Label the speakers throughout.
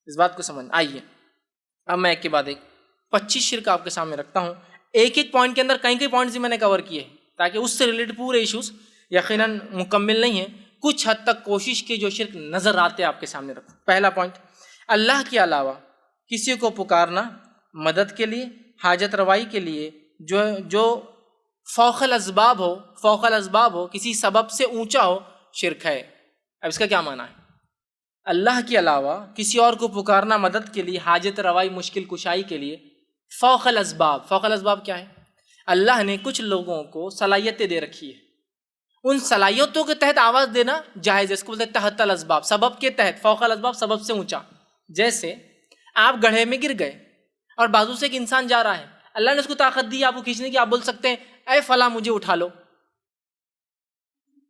Speaker 1: اس بات کو سمجھ آئیے. اب میں ایک کے بعد ایک 25 شرک آپ کے سامنے رکھتا ہوں. ایک ایک پوائنٹ کے اندر کئی پوائنٹس میں نے کور کیے تاکہ اس سے ریلیٹڈ پورے ایشوز یقیناً مکمل نہیں ہیں, کچھ حد تک کوشش کی جو شرک نظر آتے آپ کے سامنے رکھوں. پہلا پوائنٹ, اللہ کے علاوہ کسی کو پکارنا مدد کے لیے, حاجت روائی کے لیے, جو فوق الاسباب ہو, کسی سبب سے اونچا ہو, شرک ہے. اب اس کا کیا معنی ہے؟ اللہ کے علاوہ کسی اور کو پکارنا مدد کے لیے, حاجت روائی, مشکل کشائی کے لیے, فوق الاسباب کیا ہے؟ اللہ نے کچھ لوگوں کو صلاحیتیں دے رکھی ہے, ان صلاحیتوں کے تحت آواز دینا جائز ہے. اس کو بولتے ہیں تحت الاسباب, سبب کے تحت. فوق الاسباب سبب سے اونچا. جیسے آپ گڑھے میں گر گئے اور بازو سے ایک انسان جا رہا ہے, اللہ نے اس کو طاقت دی آپ کو کھینچنے کی, آپ بول سکتے ہیں اے فلاں مجھے اٹھا لو,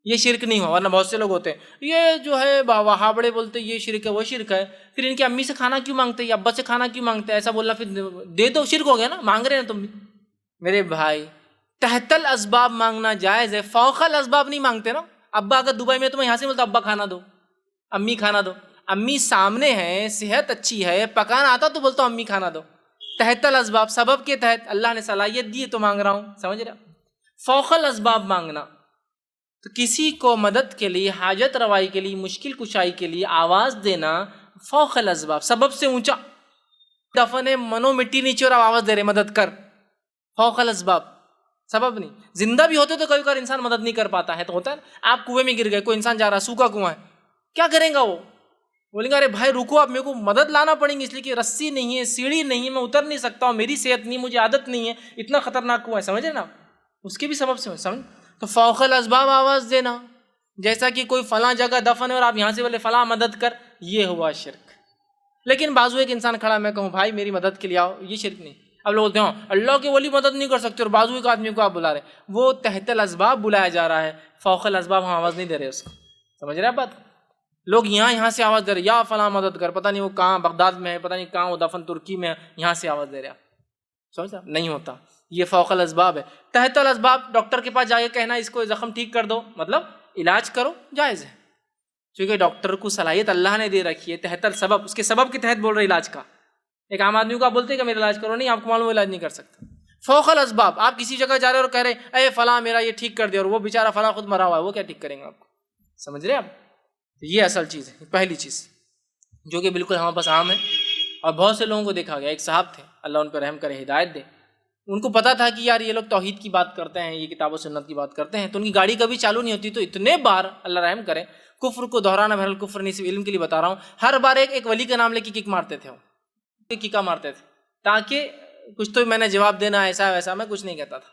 Speaker 1: یہ شرک نہیں ہوا. ورنہ بہت سے لوگ ہوتے ہیں یہ جو ہے وہابڑے بولتے یہ شرک ہے وہ شرک ہے, پھر ان کی امی سے کھانا کیوں مانگتے ہیں یا ابا سے کھانا کیوں مانگتے ہیں, ایسا بولنا پھر دے دو, شرک ہو گیا نا, مانگ رہے ہیں تم بھی. میرے بھائی تحت الاسباب مانگنا جائز ہے, فوق الاسباب نہیں مانگتے نا. ابا اگر دبئی میں تو میں یہاں سے بولتا ابا کھانا دو, امی کھانا دو. امی سامنے ہے, صحت اچھی ہے, پکانا آتا تو بولتا ہوں امی کھانا دو. تحت الاسباب, سبب کے تحت اللہ نے صلاحیت دی تو مانگ رہا ہوں, سمجھ رہے. فوق الاسباب مانگنا تو کسی کو مدد کے لیے, حاجت روائی کے لیے, مشکل کشائی کے لیے آواز دینا فوق الاسباب, سبب سے اونچا. دفن منو مٹی نیچے اور آواز دے رہے مدد کر, فوق الاسباب, سبب نہیں. زندہ بھی ہوتے تو کبھی کبھار انسان مدد نہیں کر پاتا ہے, تو ہوتا ہے آپ کنویں میں گر گئے, کوئی انسان جا رہا, سوکھا کنواں ہے, کیا کریں گا وہ؟ بولیں گے ارے بھائی رکو, آپ میرے کو مدد لانا پڑیں گی, اس لیے کہ رسی نہیں ہے, سیڑھی نہیں ہے, میں اتر نہیں سکتا ہوں, میری صحت نہیں, مجھے عادت نہیں ہے, اتنا خطرناک کنواں ہے, سمجھے نا. اس کے بھی سبب سے سمجھ. تو فوق الاسباب آواز دینا, جیسا کہ کوئی فلاں جگہ دفن ہے اور آپ یہاں سے بولے فلاں مدد کر, یہ ہوا شرک. لیکن بازو ایک انسان کھڑا, میں کہوں بھائی میری مدد کے لیے آؤ, یہ شرک نہیں. اب لوگ بولتے ہیں اللہ کے ولی مدد نہیں کر سکتے اور بازو ایک آدمی کو آپ بلا رہے, وہ تحت الاسباب بلایا جا رہا ہے, فوق الاسباب ہم آواز نہیں دے رہے اس کو, سمجھ رہے آپ بات. لوگ یہاں سے آواز دے رہے, یا فلاں مدد کر, پتہ نہیں وہ کہاں بغداد میں ہے, پتہ نہیں کہاں وہ دفن ترکی میں ہے, یہاں سے آواز دے رہے آپ, سمجھ نہیں ہوتا. یہ فوق الاسباب ہے. تحت الاسباب ڈاکٹر کے پاس جا کے کہنا اس کو زخم ٹھیک کر دو, مطلب علاج کرو, جائز ہے, کیونکہ ڈاکٹر کو صلاحیت اللہ نے دے رکھی ہے. تحت السبب, اس کے سبب کے تحت بول رہے علاج کا. ایک عام آدمی کو آپ بولتے ہیں کہ میرا علاج کرو, نہیں, آپ کو معلوم علاج نہیں کر سکتا. فوق الاسباب, آپ کسی جگہ جا رہے اور کہہ رہے اے فلاں میرا یہ ٹھیک کر دے, اور وہ بیچارہ فلاں خود مرا ہوا ہے, وہ کیا ٹھیک کریں گے آپ کو, سمجھ رہے آپ. یہ اصل چیز ہے, پہلی چیز جو کہ بالکل ہمارے پاس عام ہے اور بہت سے لوگوں کو دیکھا گیا. ایک صاحب تھے, اللہ ان پہ رحم کرے, ہدایت دے, ان کو پتا تھا کہ یار یہ لوگ توحید کی بات کرتے ہیں, یہ کتاب و سنت کی بات کرتے ہیں, تو ان کی گاڑی کبھی چالو نہیں ہوتی, تو اتنے بار اللہ رحم کرے کفر کو دہرانا بہرحال کفر نہیں, صرف علم کے لیے بتا رہا ہوں, ہر بار ایک ولی کا نام لے کے کک مارتے تھے, وہ ککا مارتے تھے تاکہ کچھ تو میں نے جواب دینا, ایسا ویسا, میں کچھ نہیں کہتا تھا,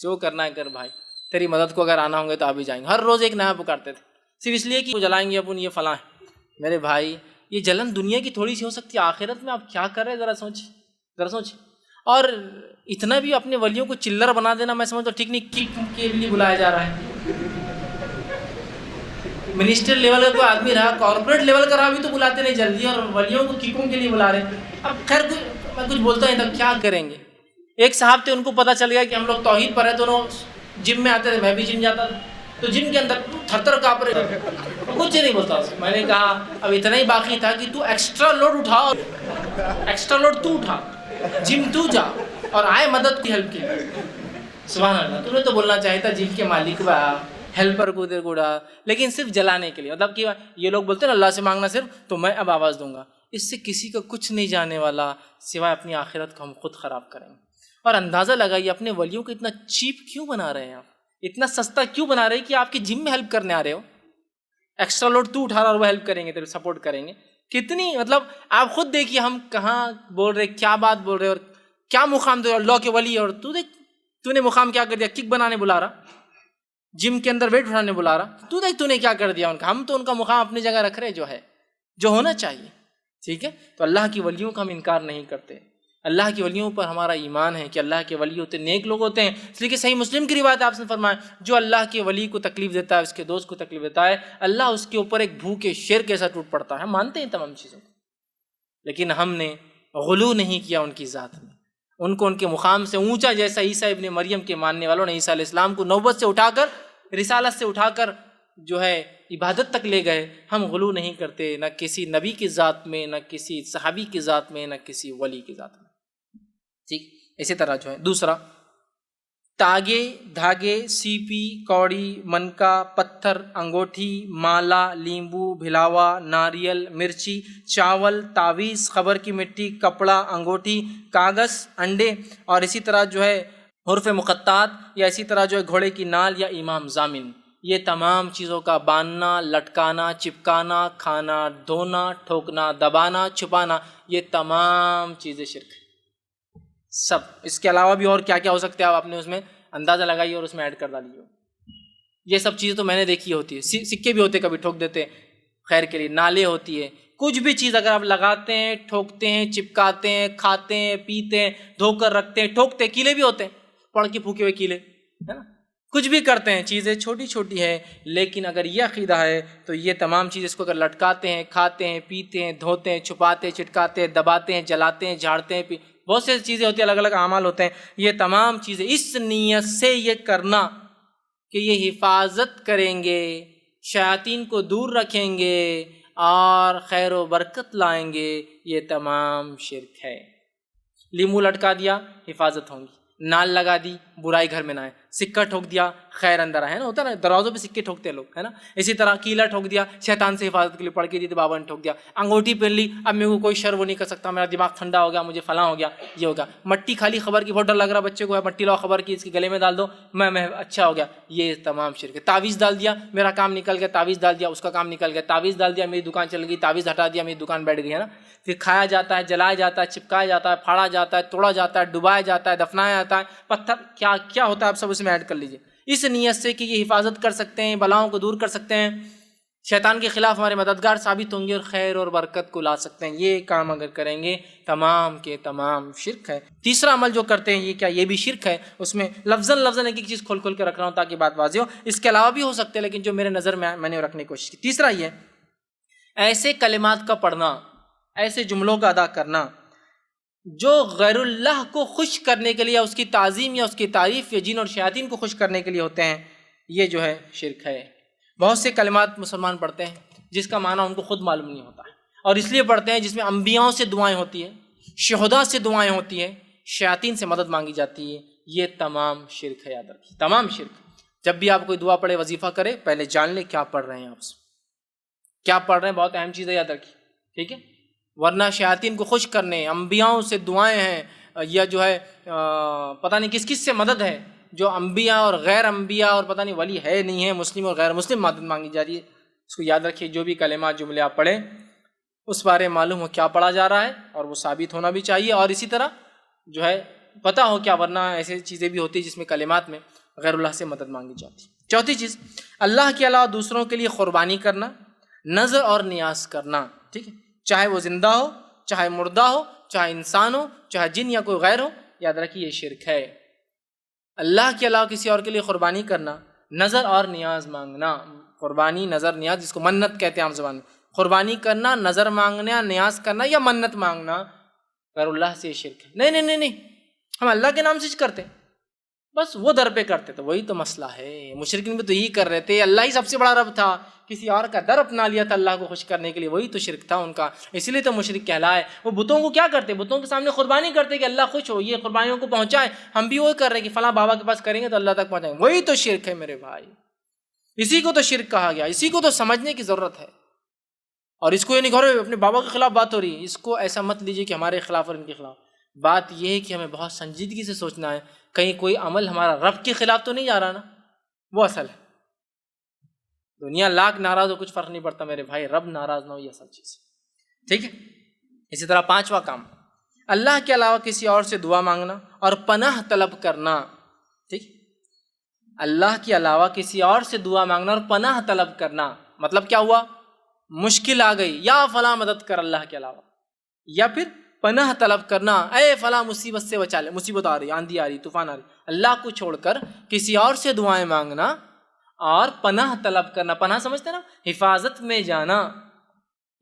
Speaker 1: جو کرنا ہے کر بھائی, تیری مدد کو اگر آنا ہوں گے تو آپ بھی جائیں گے. ہر روز ایک نیا پکارتے تھے, صرف اس لیے کہ وہ جلائیں گے اپن, یہ فلاں ہے. میرے بھائی یہ جلن دنیا کی تھوڑی سی ہو سکتی ہے, آخرت میں آپ کیا کر رہے ہیں ذرا سوچ. اور اتنا بھی اپنے ولیوں کو چلر بنا دینا میں سمجھتا ہوں ٹھیک نہیں. کک کے لیے بلایا جا رہا ہے, منسٹر لیول کا کوئی آدمی رہا, کارپوریٹ لیول کا رہا بھی تو بلاتے نہیں جلدی, اور ولیوں کو ککوں کے لیے بلا رہے ہیں. اب خیر میں کچھ بولتا نہیں تھا, کیا کریں گے. ایک صاحب تھے, ان کو پتہ چل گیا کہ ہم لوگ توحید پر ہیں, تو انہوں جم میں آتے تھے, میں بھی جم جاتا تھا, تو جم کے اندر تھر تھر کانپ رہے, کچھ نہیں بولتا. میں نے کہا اب اتنا ہی باقی تھا کہ تو ایکسٹرا لوڈ اٹھا, ایکسٹرا لوڈ تو اٹھا, جم تو جا اور آئے مدد کی ہیلپ کی. سبحان اللہ, تمہیں تو بولنا چاہیے تھا جم کے مالک با ہیلپر کو دے گوڑا, لیکن صرف جلانے کے لیے. مطلب کہ یہ لوگ بولتے ہیں نا اللہ سے مانگنا صرف, تو میں اب آواز دوں گا, اس سے کسی کا کچھ نہیں جانے والا سوائے اپنی آخرت کو ہم خود خراب کریں گے. اور اندازہ لگائیے اپنے ولیوں کو اتنا چیپ کیوں بنا رہے ہیں آپ, اتنا سستا کیوں بنا رہے ہیں کہ آپ کی جم میں ہیلپ کرنے آ رہے ہو. ایکسٹرا لوڈ تو اٹھا رہا اور وہ ہیلپ کریں گے, تیرے سپورٹ کریں گے. کتنی مطلب آپ خود دیکھیے ہم کہاں بول رہے, کیا بات بول رہے, اور کیا مقام دے اللہ کے ولی, اور تو دیکھ تو نے مقام کیا کر دیا, کک بنانے بلا رہا, جم کے اندر ویٹ اٹھانے بلا رہا, تو دیکھ تو نے کیا کر دیا ان کا. ہم تو ان کا مقام اپنی جگہ رکھ رہے جو ہے, جو ہونا چاہیے, ٹھیک ہے. تو اللہ کی ولیوں کا ہم انکار نہیں کرتے, اللہ کی ولیوں پر ہمارا ایمان ہے کہ اللہ کے ولی ہوتے نیک لوگ ہوتے ہیں. اس لیے کہ صحیح مسلم کی روایت آپ نے فرمایا, جو اللہ کے ولی کو تکلیف دیتا ہے, اس کے دوست کو تکلیف دیتا ہے, اللہ اس کے اوپر ایک بھوکے شیر کیسا ٹوٹ پڑتا ہے. ہم مانتے ہیں تمام چیزوں کو, لیکن ہم نے غلو نہیں کیا ان کی ذات میں, ان کو ان کے مقام سے اونچا, جیسا عیسیٰ ابن مریم کے ماننے والوں نے عیسیٰ علیہ السلام کو نوبت سے اٹھا کر, رسالت سے اٹھا کر جو ہے عبادت تک لے گئے، ہم غلو نہیں کرتے، نہ کسی نبی کی ذات میں، نہ کسی صحابی کی ذات میں، نہ کسی ولی کی ذات میں، ٹھیک۔ اسی طرح جو ہے دوسرا، تاگے، دھاگے، سیپی، کوڑی، منکا، پتھر، انگوٹھی، مالا، لیمبو، بھلاوا، ناریل، مرچی، چاول، تعویذ، خبر کی مٹی، کپڑا، انگوٹھی، کاغذ، انڈے، اور اسی طرح جو ہے حروف مقطعات، یا اسی طرح جو ہے گھوڑے کی نال یا امام ضامن، یہ تمام چیزوں کا باندھنا، لٹکانا، چپکانا، کھانا، دھونا، ٹھوکنا، دبانا، چھپانا، یہ تمام چیزیں شرک ہے سب۔ اس کے علاوہ بھی اور کیا کیا ہو سکتے ہیں، آپ اپنے اس میں اندازہ لگائیے اور اس میں ایڈ کر ڈالیے۔ یہ سب چیزیں تو میں نے دیکھی ہوتی ہے، سکے بھی ہوتے کبھی ٹھوک دیتے خیر کے لیے، نالے ہوتی ہے، کچھ بھی چیز اگر آپ لگاتے ہیں، ٹھوکتے ہیں، چپکاتے ہیں، کھاتے ہیں، پیتے ہیں، دھو کر رکھتے ہیں، ٹھوکتے ہیں، کیلے بھی ہوتے ہیں، پڑھ کے پھوکے ہوئے کیلے، ہے نا، کچھ بھی کرتے ہیں، چیزیں چھوٹی چھوٹی ہے، لیکن اگر یہ عقیدہ ہے تو یہ تمام چیزیں اس کو اگر لٹکاتے ہیں، کھاتے ہیں، پیتے ہیں، دھوتے ہیں، چھپاتے ہیں، چٹکاتے ہیں، دباتے ہیں، جلاتے ہیں، جھاڑتے ہیں، بہت سی چیزیں ہوتی ہیں، الگ الگ اعمال ہوتے ہیں، یہ تمام چیزیں اس نیت سے یہ کرنا کہ یہ حفاظت کریں گے، شیاطین کو دور رکھیں گے اور خیر و برکت لائیں گے، یہ تمام شرک ہے۔ لیمو لٹکا دیا، حفاظت ہوں گی، نال لگا دی، برائی گھر میں نہ آئے، سکہ ٹھوک دیا، خیر اندر آئے، ہے نا، ہوتا ہے نا، دروازوں پہ سکے ٹھوکتے ہیں لوگ، ہے نا، اسی طرح کیلا ٹھوک دیا، شیطان سے حفاظت کے لیے پڑھ کے دی تو بابا نے ٹھوک دیا، انگوٹھی پہن لی، اب میرے کو کوئی شر وہ نہیں کر سکتا، میرا دماغ ٹھنڈا ہو گیا، مجھے فلاں ہو گیا، یہ ہو گیا، مٹی خالی خبر کی، بہت ڈر لگ رہا بچے کو ہے، مٹی لاؤ خبر کی، اس کے گلے میں ڈال دو، میں اچھا ہو گیا، یہ تمام شرک ہے۔ تعویذ ڈال دیا، میرا کام نکل گیا، تعویذ ڈال دیا، اس کا کام نکل گیا، تعویذ ڈال دیا، میری دکان چل گئی، تعویذ ہٹا دیا، میری دکان بیٹھ گئی، ہے نا، پھر کھایا جاتا ہے، جلایا جاتا ہے، چپکایا جاتا ہے، پھاڑا جاتا ہے، توڑا جاتا ہے، ڈبایا جاتا ہے، دفنایا جاتا ہے، پتھر کیا کیا ہوتا ہے آپ سب اس میں ایڈ کر لیجئے، اس نیت سے کہ یہ حفاظت کر سکتے ہیں، بلاؤں کو دور کر سکتے ہیں، شیطان کے خلاف ہمارے مددگار ثابت ہوں گے اور خیر اور برکت کو لا سکتے ہیں، یہ کام اگر کریں گے تمام کے تمام شرک ہے۔ تیسرا عمل جو کرتے ہیں یہ کیا، یہ بھی شرک ہے، اس میں لفظاً ایک ایک چیز کھول کھول کے رکھ رہا ہوں تاکہ بات واضح ہو، اس کے علاوہ بھی ہو سکتے ہیں لیکن جو میرے نظر میں نے رکھنے کی کوشش کی۔ تیسرا یہ ایسے کلمات کا پڑھنا، ایسے جملوں کا ادا کرنا جو غیر اللہ کو خوش کرنے کے لیے، اس کی تعظیم یا اس کی تعریف یا جن اور شیاطین کو خوش کرنے کے لیے ہوتے ہیں، یہ جو ہے شرک ہے۔ بہت سے کلمات مسلمان پڑھتے ہیں جس کا معنی ان کو خود معلوم نہیں ہوتا ہے، اور اس لیے پڑھتے ہیں جس میں انبیاء سے دعائیں ہوتی ہیں، شہداء سے دعائیں ہوتی ہیں، شیاطین سے مدد مانگی جاتی ہے، یہ تمام شرک ہے، یاد رکھیے تمام شرک۔ جب بھی آپ کوئی دعا پڑھے، وظیفہ کرے، پہلے جان لے کیا پڑھ رہے ہیں، آپ سے کیا پڑھ رہے ہیں، بہت اہم چیز ہے، یاد رکھیے، ٹھیک ہے، ورنہ شیاطین کو خوش کرنے، انبیاء سے دعائیں ہیں، یا جو ہے پتہ نہیں کس کس سے مدد ہے، جو انبیاء اور غیر انبیاء اور پتہ نہیں ولی ہے نہیں ہے، مسلم اور غیر مسلم مدد مانگی جا رہی ہے، اس کو یاد رکھیے۔ جو بھی کلمات جملے آپ پڑھیں اس بارے معلوم ہو کیا پڑھا جا رہا ہے، اور وہ ثابت ہونا بھی چاہیے، اور اسی طرح جو ہے پتہ ہو کیا، ورنہ ایسی چیزیں بھی ہوتی ہیں جس میں کلمات میں غیر اللہ سے مدد مانگی جاتی ہے۔ چوتھی چیز، اللہ کے علاوہ دوسروں کے لیے قربانی کرنا، نذر اور نیاز کرنا، ٹھیک ہے، چاہے وہ زندہ ہو، چاہے مردہ ہو، چاہے انسان ہو، چاہے جن یا کوئی غیر ہو، یاد رکھیے یہ شرک ہے۔ اللہ کے علاوہ کسی اور کے لیے قربانی کرنا، نذر اور نیاز مانگنا، قربانی، نذر، نیاز، جس کو منت کہتے ہیں عام زبان میں، قربانی کرنا، نذر مانگنا، نیاز کرنا یا منت مانگنا غیر اللہ سے یہ شرک ہے۔ نہیں نہیں نہیں نہیں، ہم اللہ کے نام سے کرتے ہیں، بس وہ در پہ کرتے، تو وہی تو مسئلہ ہے۔ مشرکین بھی تو یہی کر رہے تھے، اللہ ہی سب سے بڑا رب تھا، کسی اور کا در اپنا لیا تھا اللہ کو خوش کرنے کے لیے، وہی تو شرک تھا ان کا، اسی لیے تو مشرک کہلائے۔ وہ بتوں کو کیا کرتے، بتوں کے سامنے قربانی کرتے کہ اللہ خوش ہو، یہ قربانیوں کو پہنچائے، ہم بھی وہی کر رہے ہیں کہ فلاں بابا کے پاس کریں گے تو اللہ تک پہنچائیں گے، وہی تو شرک ہے میرے بھائی، اسی کو تو شرک کہا گیا، اسی کو تو سمجھنے کی ضرورت ہے۔ اور اس کو یہ نہیں کہہ رہے اپنے بابا کے خلاف بات ہو رہی ہے، اس کو ایسا مت لیجیے کہ ہمارے خلاف اور ان کے خلاف، بات یہ ہے کہ ہمیں بہت سنجیدگی سے سوچنا ہے، کہیں کوئی عمل ہمارا رب کے خلاف تو نہیں جا رہا نا، وہ اصل ہے۔ دنیا لاکھ ناراض ہو کچھ فرق نہیں پڑتا میرے بھائی، رب ناراض نہ ہو، یہ اصل چیز ہے، ٹھیک ہے۔ اسی طرح پانچواں کام، اللہ کے علاوہ کسی اور سے دعا مانگنا اور پناہ طلب کرنا، ٹھیک، اللہ کے علاوہ کسی اور سے دعا مانگنا اور پناہ طلب کرنا، مطلب کیا ہوا، مشکل آ گئی، یا فلاں مدد کر اللہ کے علاوہ، یا پھر پناہ طلب کرنا، اے فلاں مصیبت سے بچا لے، مصیبت آ رہی، آندھی آ رہی، طوفان آ رہی، اللہ کو چھوڑ کر کسی اور سے دعائیں مانگنا اور پناہ طلب کرنا، پناہ سمجھتے ہیں نا، حفاظت میں جانا،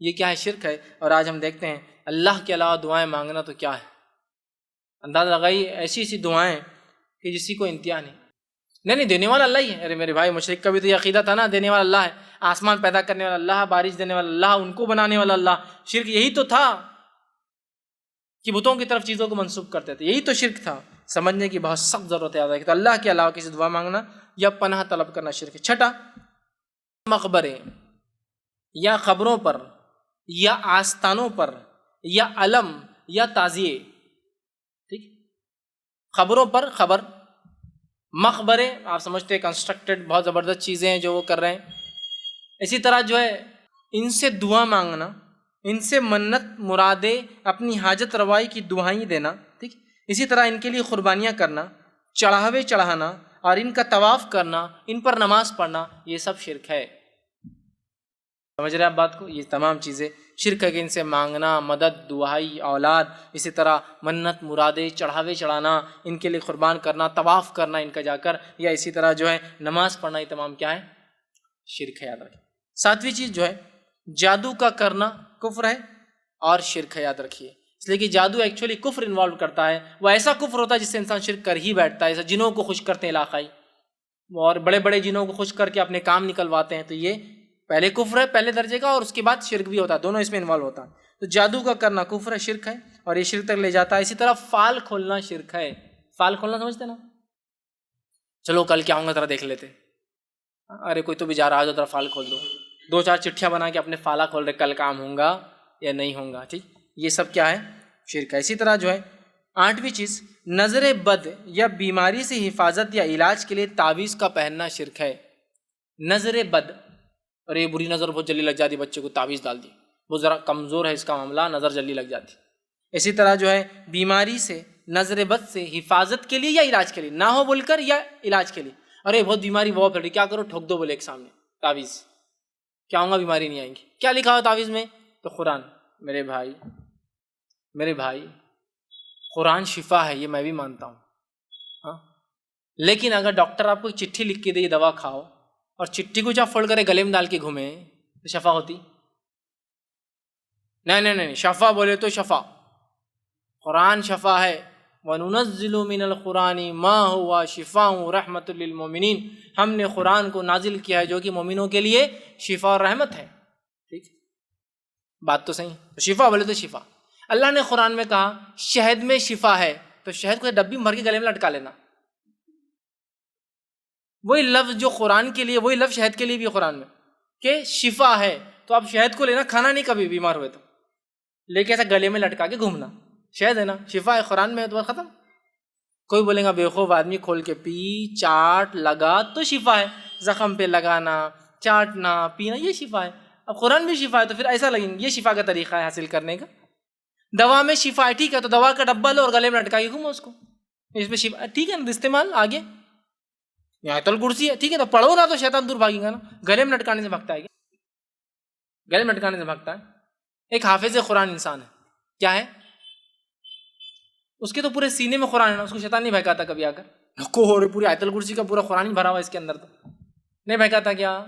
Speaker 1: یہ کیا ہے، شرک ہے۔ اور آج ہم دیکھتے ہیں اللہ کے علاوہ دعائیں مانگنا تو کیا ہے، اندازہ لگائی، ایسی ایسی دعائیں کہ جسی کو انتہا نہیں، نہیں دینے والا اللہ ہی ہے. ارے میرے بھائی مشرک کا بھی تو یہ عقیدہ تھا نا, دینے والا اللہ ہے, آسمان پیدا کرنے والا اللہ, بارش دینے والا اللہ, ان کو بنانے والا اللہ. شرک یہی تو تھا کہ بتوں کی طرف چیزوں کو منسوب کرتے تھے, یہی تو شرک تھا. سمجھنے کی بہت سخت ضرورت ہے کہ تو اللہ کے علاوہ کسی دعا مانگنا یا پناہ طلب کرنا شرک ہے. چھٹا, مقبرے یا قبروں پر یا آستانوں پر یا علم یا تعزیے, ٹھیک, قبروں پر خبر, مقبرے آپ سمجھتے ہیں کنسٹرکٹڈ بہت زبردست چیزیں ہیں جو وہ کر رہے ہیں. اسی طرح جو ہے ان سے دعا مانگنا, ان سے منت مرادیں, اپنی حاجت روائی کی دعائیں دینا, ٹھیک. اسی طرح ان کے لیے قربانیاں کرنا, چڑھاوے چڑھانا اور ان کا طواف کرنا, ان پر نماز پڑھنا, یہ سب شرک ہے. سمجھ رہے ہیں آپ بات کو؟ یہ تمام چیزیں شرک ہے کہ ان سے مانگنا, مدد, دعائی, اولاد, اسی طرح منت مرادیں, چڑھاوے چڑھانا, ان کے لیے قربان کرنا, طواف کرنا ان کا جا کر, یا اسی طرح جو ہے نماز پڑھنا, یہ تمام کیا ہے؟ شرک ہے, یاد رکھیں. ساتویں چیز جو ہے جادو کا کرنا کفر ہے اور شرک ہے, یاد رکھیے. اس لیے کہ جادو ایکچولی کفر انوالو کرتا ہے, وہ ایسا کفر ہوتا ہے جس سے انسان شرک کر ہی بیٹھتا ہے. ایسا جنوں کو خوش کرتے ہیں علاقائی, اور بڑے بڑے جنوں کو خوش کر کے اپنے کام نکلواتے ہیں, تو یہ پہلے کفر ہے پہلے درجے کا, اور اس کے بعد شرک بھی ہوتا ہے, دونوں اس میں انوالو ہوتا ہے. تو جادو کا کرنا کفر ہے, شرک ہے, اور یہ شرک تک لے جاتا ہے. اسی طرح فال کھولنا شرک ہے. فال کھولنا سمجھتے نا, چلو کل کیا آؤں گا ذرا دیکھ لیتے, ارے کوئی تو بھی جا رہا ہے, ذرا فال کھول دو, 2-4 چٹھیاں بنا کے اپنے فالا کھول رہے, کل کام ہوں گا یا نہیں ہوں گا, ٹھیک. یہ سب کیا ہے؟ شرک ہے. اسی طرح جو ہے 8ویں چیز, نظر بد یا بیماری سے حفاظت یا علاج کے لیے تعویذ کا پہننا شرک ہے. نظر بد, اور یہ بری نظر بہت جلدی لگ جاتی, بچے کو تعویذ ڈال دی, وہ ذرا کمزور ہے اس کا معاملہ, نظر جلدی لگ جاتی. اسی طرح جو ہے بیماری سے, نظر بد سے حفاظت کے لیے یا علاج کے لیے, نہ ہو بول کر یا علاج کے لیے, ارے بہت بیماری وہ پھیل رہی, کیا کرو, ٹھوک دو بولے ایک سامنے تعویذ, کیا ہوں گا, بیماری نہیں آئیں گی. کیا لکھا ہو تعویذ میں؟ تو قرآن. میرے بھائی قرآن شفا ہے, یہ میں بھی مانتا ہوں, ہاں, لیکن اگر ڈاکٹر آپ کو چٹھی لکھ کے دے یہ دوا کھاؤ, اور چٹھی کو جب فولڈ کرے گلے میں ڈال کے گھومے, تو شفا ہوتی؟ نہیں, شفا بولے تو شفا, قرآن شفا ہے. وَنُنَزِّلُ مِنَ الْقُرْآنِ مَا هُوَ شِفَاءٌ رَحْمَةٌ لِّلْمُؤْمِنِينَ, ہم نے قرآن کو نازل کیا ہے جو کہ مومنوں کے لیے شفا اور رحمت ہے. ٹھیک, بات تو صحیح. تو شفا بولے تو شفا. اللہ نے قرآن میں کہا شہد میں شفا ہے, تو شہد کو ڈبی میں بھر کے گلے میں لٹکا لینا. وہی لفظ جو قرآن کے لیے, وہی لفظ شہد کے لیے بھی قرآن میں کہ شفا ہے, تو آپ شہد کو لینا, کھانا نہیں کبھی بیمار ہوئے تو, لیکن ایسا گلے میں لٹکا کے گھومنا, شہد ہے نا, شفا ہے, قرآن میں ہے, تو بات ختم. کوئی بولے گا بیوقوف آدمی, کھول کے پی, چاٹ, لگا تو شفا ہے, زخم پہ لگانا, چاٹنا, پینا, یہ شفا ہے. اب قرآن بھی شفا ہے, تو پھر ایسا لگیں یہ شفا کا طریقہ ہے حاصل کرنے کا. دوا میں شفا ہے, ٹھیک ہے, تو دوا کا ڈبہ لو اور گلے میں لٹکا کے گھومو اس کو, اس میں شفا, ٹھیک ہے نا, استعمال. آگے آیت الکرسی ہے, ٹھیک ہے, تو پڑھو نا, تو شیطان دور بھاگے گا نا. گلے میں لٹکانے سے بھگتا ہے کیا؟ گلے میں لٹکانے سے بھگتا ہے. ایک حافظ قرآن انسان ہے, کیا ہے, اس کے تو پورے سینے میں قرآن ہے نا, اس کو شیطان نہیں بہکاتا کبھی آ کر, پوری آیت الکرسی کا پورا قرآن ہی بھرا ہوا اس کے اندر, تو نہیں بہکاتا کیا؟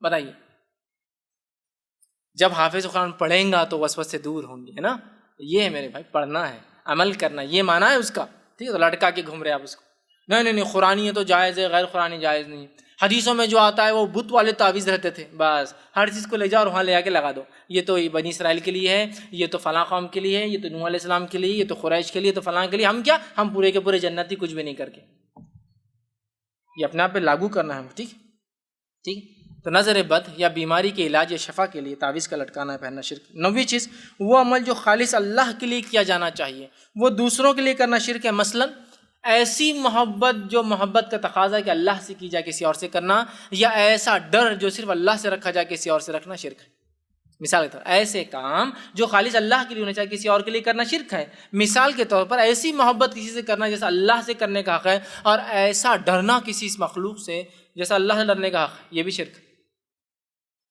Speaker 1: بتائیے. جب حافظ قرآن پڑھیں گا تو وسوسے دور ہوں گے, ہے نا. یہ ہے میرے بھائی, پڑھنا ہے, عمل کرنا, یہ مانا ہے اس کا, ٹھیک ہے. تو لٹکا کے گھوم رہے آپ اس کو, نہیں, قرآنی ہے تو جائز ہے, غیر قرآنی جائز نہیں. حدیثوں میں جو آتا ہے وہ بت والے تعویذ رہتے تھے, بس ہر چیز کو لے جاؤ اور وہاں لے جا کے لگا دو, یہ تو بنی اسرائیل کے لیے ہے, یہ تو فلاں قوم کے لیے ہے, یہ تو نوح علیہ السلام کے لیے, یہ تو قریش کے لیے, تو فلاں کے لیے. ہم کیا, ہم پورے کے پورے جنتی, کچھ بھی نہیں کر کے, یہ اپنے آپ پہ لاگو کرنا ہے. ٹھیک. تو نظر بد یا بیماری کے علاج یا شفا کے لیے تعویذ کا لٹکانا ہے, پہننا شرک. 9ویں چیز, وہ عمل جو خالص اللہ کے لیے کیا جانا چاہیے وہ دوسروں کے لیے کرنا شرک ہے. مثلا ایسی محبت جو محبت کا تقاضا ہے کہ اللہ سے کی جائے, کسی اور سے کرنا, یا ایسا ڈر جو صرف اللہ سے رکھا جائے, کسی اور سے رکھنا, شرک ہے. مثال کے طور پر ایسے کام جو خالص اللہ کے لیے ہونا چاہیے, کسی اور کے لیے کرنا, شرک ہے. مثال کے طور پر ایسی محبت کسی سے کرنا جیسا اللہ سے کرنے کا حق ہے, اور ایسا ڈرنا کسی مخلوق سے جیسا اللہ سے ڈرنے کا حق ہے, یہ بھی شرک ہے.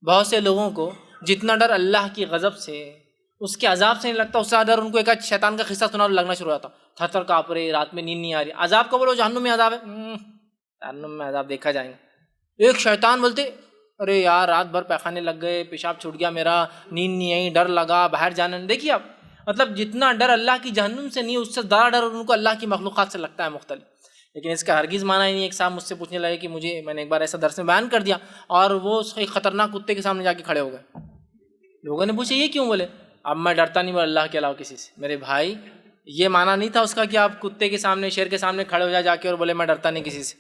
Speaker 1: بہت سے لوگوں کو جتنا ڈر اللہ کی غضب سے, اس کے عذاب سے نہیں لگتا, اس سے ڈر ان کو ایک شیطان کا قصہ سنا لگنا شروع ہوتا, تھر تھر کانپ رہے, رات میں نیند نہیں آ رہی. عذاب کو بولو جہنم میں عذاب ہے, جہنم میں عذاب دیکھا جائے گا. ایک شیطان بولتے, ارے یار رات بھر پیخانے لگ گئے, پیشاب چھوٹ گیا میرا, نیند نہیں آئی, ڈر لگا, باہر جانا نہیں. دیکھیے آپ, مطلب جتنا ڈر اللہ کی جہنم سے نہیں, اس سے زیادہ ڈر ان کو اللہ کی مخلوقات سے لگتا ہے مختلف. لیکن اس کا ہرگز مانا ہی نہیں. ایک صاحب مجھ سے پوچھنے لگے کہ میں نے ایک بار ایسا درس میں بیان کر دیا اور وہ ایک خطرناک کتے کے سامنے جا کے کھڑے ہو گئے. لوگوں نے پوچھا یہ کیوں؟ بولے اب میں ڈرتا نہیں اللہ کے علاوہ کسی سے. میرے بھائی یہ مانا نہیں تھا اس کا کہ آپ کتے کے سامنے شیر کے سامنے کھڑے ہو جا کے اور بولے میں ڈرتا نہیں کسی سے.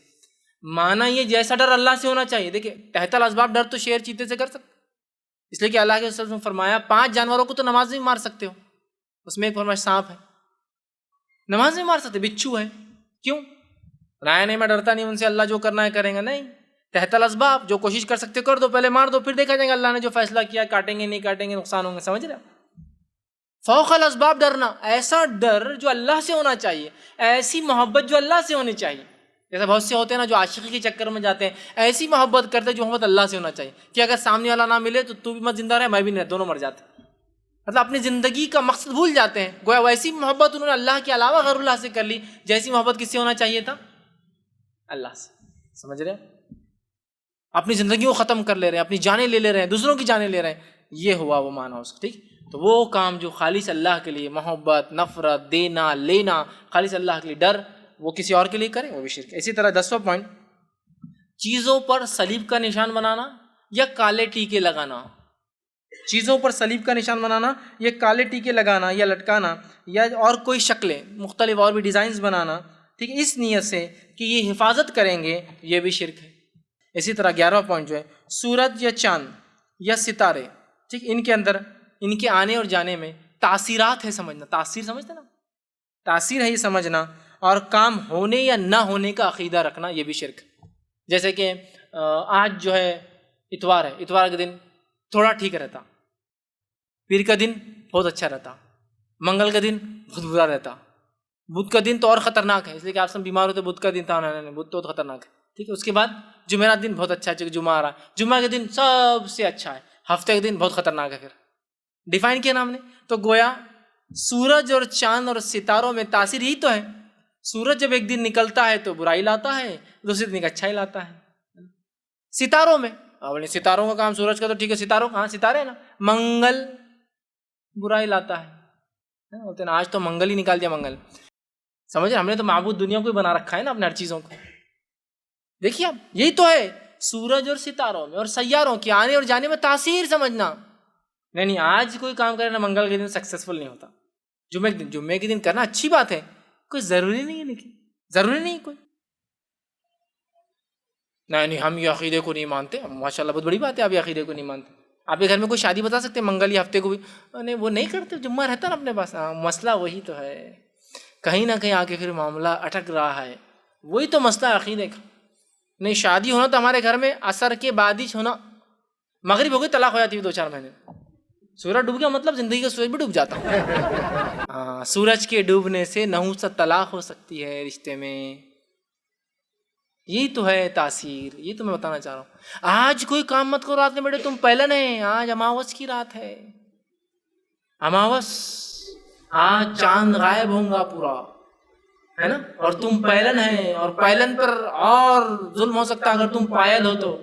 Speaker 1: مانا یہ جیسا ڈر اللہ سے ہونا چاہیے. دیکھیں تحت الاسباب ڈر تو شیر چیتے سے کر سکتے، اس لیے کہ اللہ کے رسول نے فرمایا 5 جانوروں کو تو نماز میں مار سکتے ہو. اس میں ایک فرمایا سانپ ہے، نماز میں مار سکتے. بچھو ہے، کیوں؟ رایا نہیں میں ڈرتا نہیں ان سے، اللہ جو کرنا ہے کریں گا. نہیں، تحت الاسباب جو کوشش کر سکتے کر دو، پہلے مار دو، پھر دیکھا جائے گا اللہ نے جو فیصلہ کیا کاٹیں گے نہیں کاٹیں گے نقصان ہوں گے. سمجھ رہے؟ فوق الاسباب ڈرنا، ایسا ڈر جو اللہ سے ہونا چاہیے، ایسی محبت جو اللہ سے ہونی چاہیے. جیسے بہت سے ہوتے ہیں نا جو عاشقی کے چکر میں جاتے ہیں، ایسی محبت کرتے جو محبت اللہ سے ہونا چاہیے کہ اگر سامنے والا نہ ملے تو بھی مت زندہ رہے میں بھی نہیں، دونوں مر جاتے. مطلب اپنی زندگی کا مقصد بھول جاتے ہیں. گویا ویسی محبت انہوں نے اللہ کے علاوہ غیر اللہ سے کر لی جیسی محبت کس سے ہونا چاہیے تھا؟ اللہ سے. سمجھ رہے ہیں؟ اپنی زندگی کو ختم کر لے رہے ہیں، اپنی جانیں لے رہے ہیں، دوسروں کی جانیں لے رہے ہیں. یہ ہوا وہ معنی اس کا. ٹھیک، تو وہ کام جو خالص اللہ کے لیے، محبت، نفرت، دینا لینا خالص اللہ کے لیے، ڈر، وہ کسی اور کے لیے کریں وہ بھی شرک. اسی طرح 10واں پوائنٹ، چیزوں پر صلیب کا نشان بنانا یا کالے ٹیکے لگانا. چیزوں پر صلیب کا نشان بنانا یا کالے ٹیکے لگانا یا لٹکانا یا اور کوئی شکلیں مختلف اور بھی ڈیزائنز بنانا، ٹھیک ہے، اس نیت سے کہ یہ حفاظت کریں گے، یہ بھی شرک ہے. اسی طرح 11واں پوائنٹ جو ہے، سورج یا چاند یا ستارے، ٹھیک، ان کے اندر ان کے آنے اور جانے میں تاثیرات ہے سمجھنا. تاثیر سمجھتے نا، تاثیر ہے یہ سمجھنا، اور کام ہونے یا نہ ہونے کا عقیدہ رکھنا، یہ بھی شرک. جیسے کہ آج جو ہے اتوار ہے، اتوار کے دن تھوڑا ٹھیک رہتا، پیر کا دن بہت اچھا رہتا، منگل کا دن بہت برا رہتا، بدھ کا دن تو اور خطرناک ہے، اس لیے کہ آپ سب بیمار ہوتے بدھ کا دن تھا، بدھ تو خطرناک ہے. ٹھیک ہے، اس کے بعد جمعرات دن بہت اچھا ہے چونکہ جمعہ آ رہا ہے، جمعہ کے دن سب سے اچھا ہے، ہفتے کے دن بہت خطرناک ہے. پھر ڈیفائن کیا نام نے، تو گویا سورج اور چاند اور ستاروں میں تاثیر ہی تو ہے. سورج جب ایک دن نکلتا ہے تو برائی لاتا ہے، دوسرے دن اچھائی لاتا ہے. ستاروں میں ستاروں کا کام، سورج کا تو ٹھیک ہے، ستاروں کہاں ستارے نا، منگل برائی لاتا ہے. بولتے ہیں آج تو منگل ہی نکال دیا منگل. سمجھ رہے، ہم نے تو معبود دنیا کو ہی بنا رکھا ہے نا اپنے ہر چیزوں کو. دیکھیے اب یہی تو ہے، سورج اور ستاروں میں اور سیاروں کے آنے اور جانے میں تاثیر سمجھنا. نہیں آج کوئی کام کرے نا منگل کے دن سکسیسفل نہیں ہوتا، جمعے کے دن کرنا اچھی بات ہے، کوئی ضروری نہیں ہے، لیکن ضروری نہیں کوئی. نہیں ہم یہ عقیدے کو نہیں مانتے. ماشاء اللہ بہت بڑی بات ہے، آپ یہ عقیدے کو نہیں مانتے. آپ کے گھر میں کوئی شادی بتا سکتے ہیں منگل یا ہفتے کو بھی؟ نہیں وہ نہیں کرتے، جمعہ رہتا نا اپنے پاس. مسئلہ وہی تو ہے، کہیں نہ کہیں آ کے پھر معاملہ اٹک رہا ہے. وہی تو مسئلہ عقیدے کا. نہیں شادی ہونا تو ہمارے گھر میں عصر کے بعد ہی ہونا، مغرب ہو گئی طلاق ہو جاتی ہے 2-4 مہینے. سورج ڈوب گیا مطلب زندگی کا سورج بھی ڈوب جاتا. ہاں، سورج کے ڈوبنے سے نحوست طلاق ہو سکتی ہے رشتے میں. یہی تو ہے تاثیر، یہ تو میں بتانا چاہ رہا ہوں. آج کوئی کام مت کرو رات میں بیٹے، تم پہلن ہے، آج اماوس کی رات ہے، اماوس، آج چاند غائب ہوں گا پورا، ہے نا، اور تم پہلن ہے، اور پہلن پر اور ظلم ہو سکتا ہے اگر تم پائل ہو تو.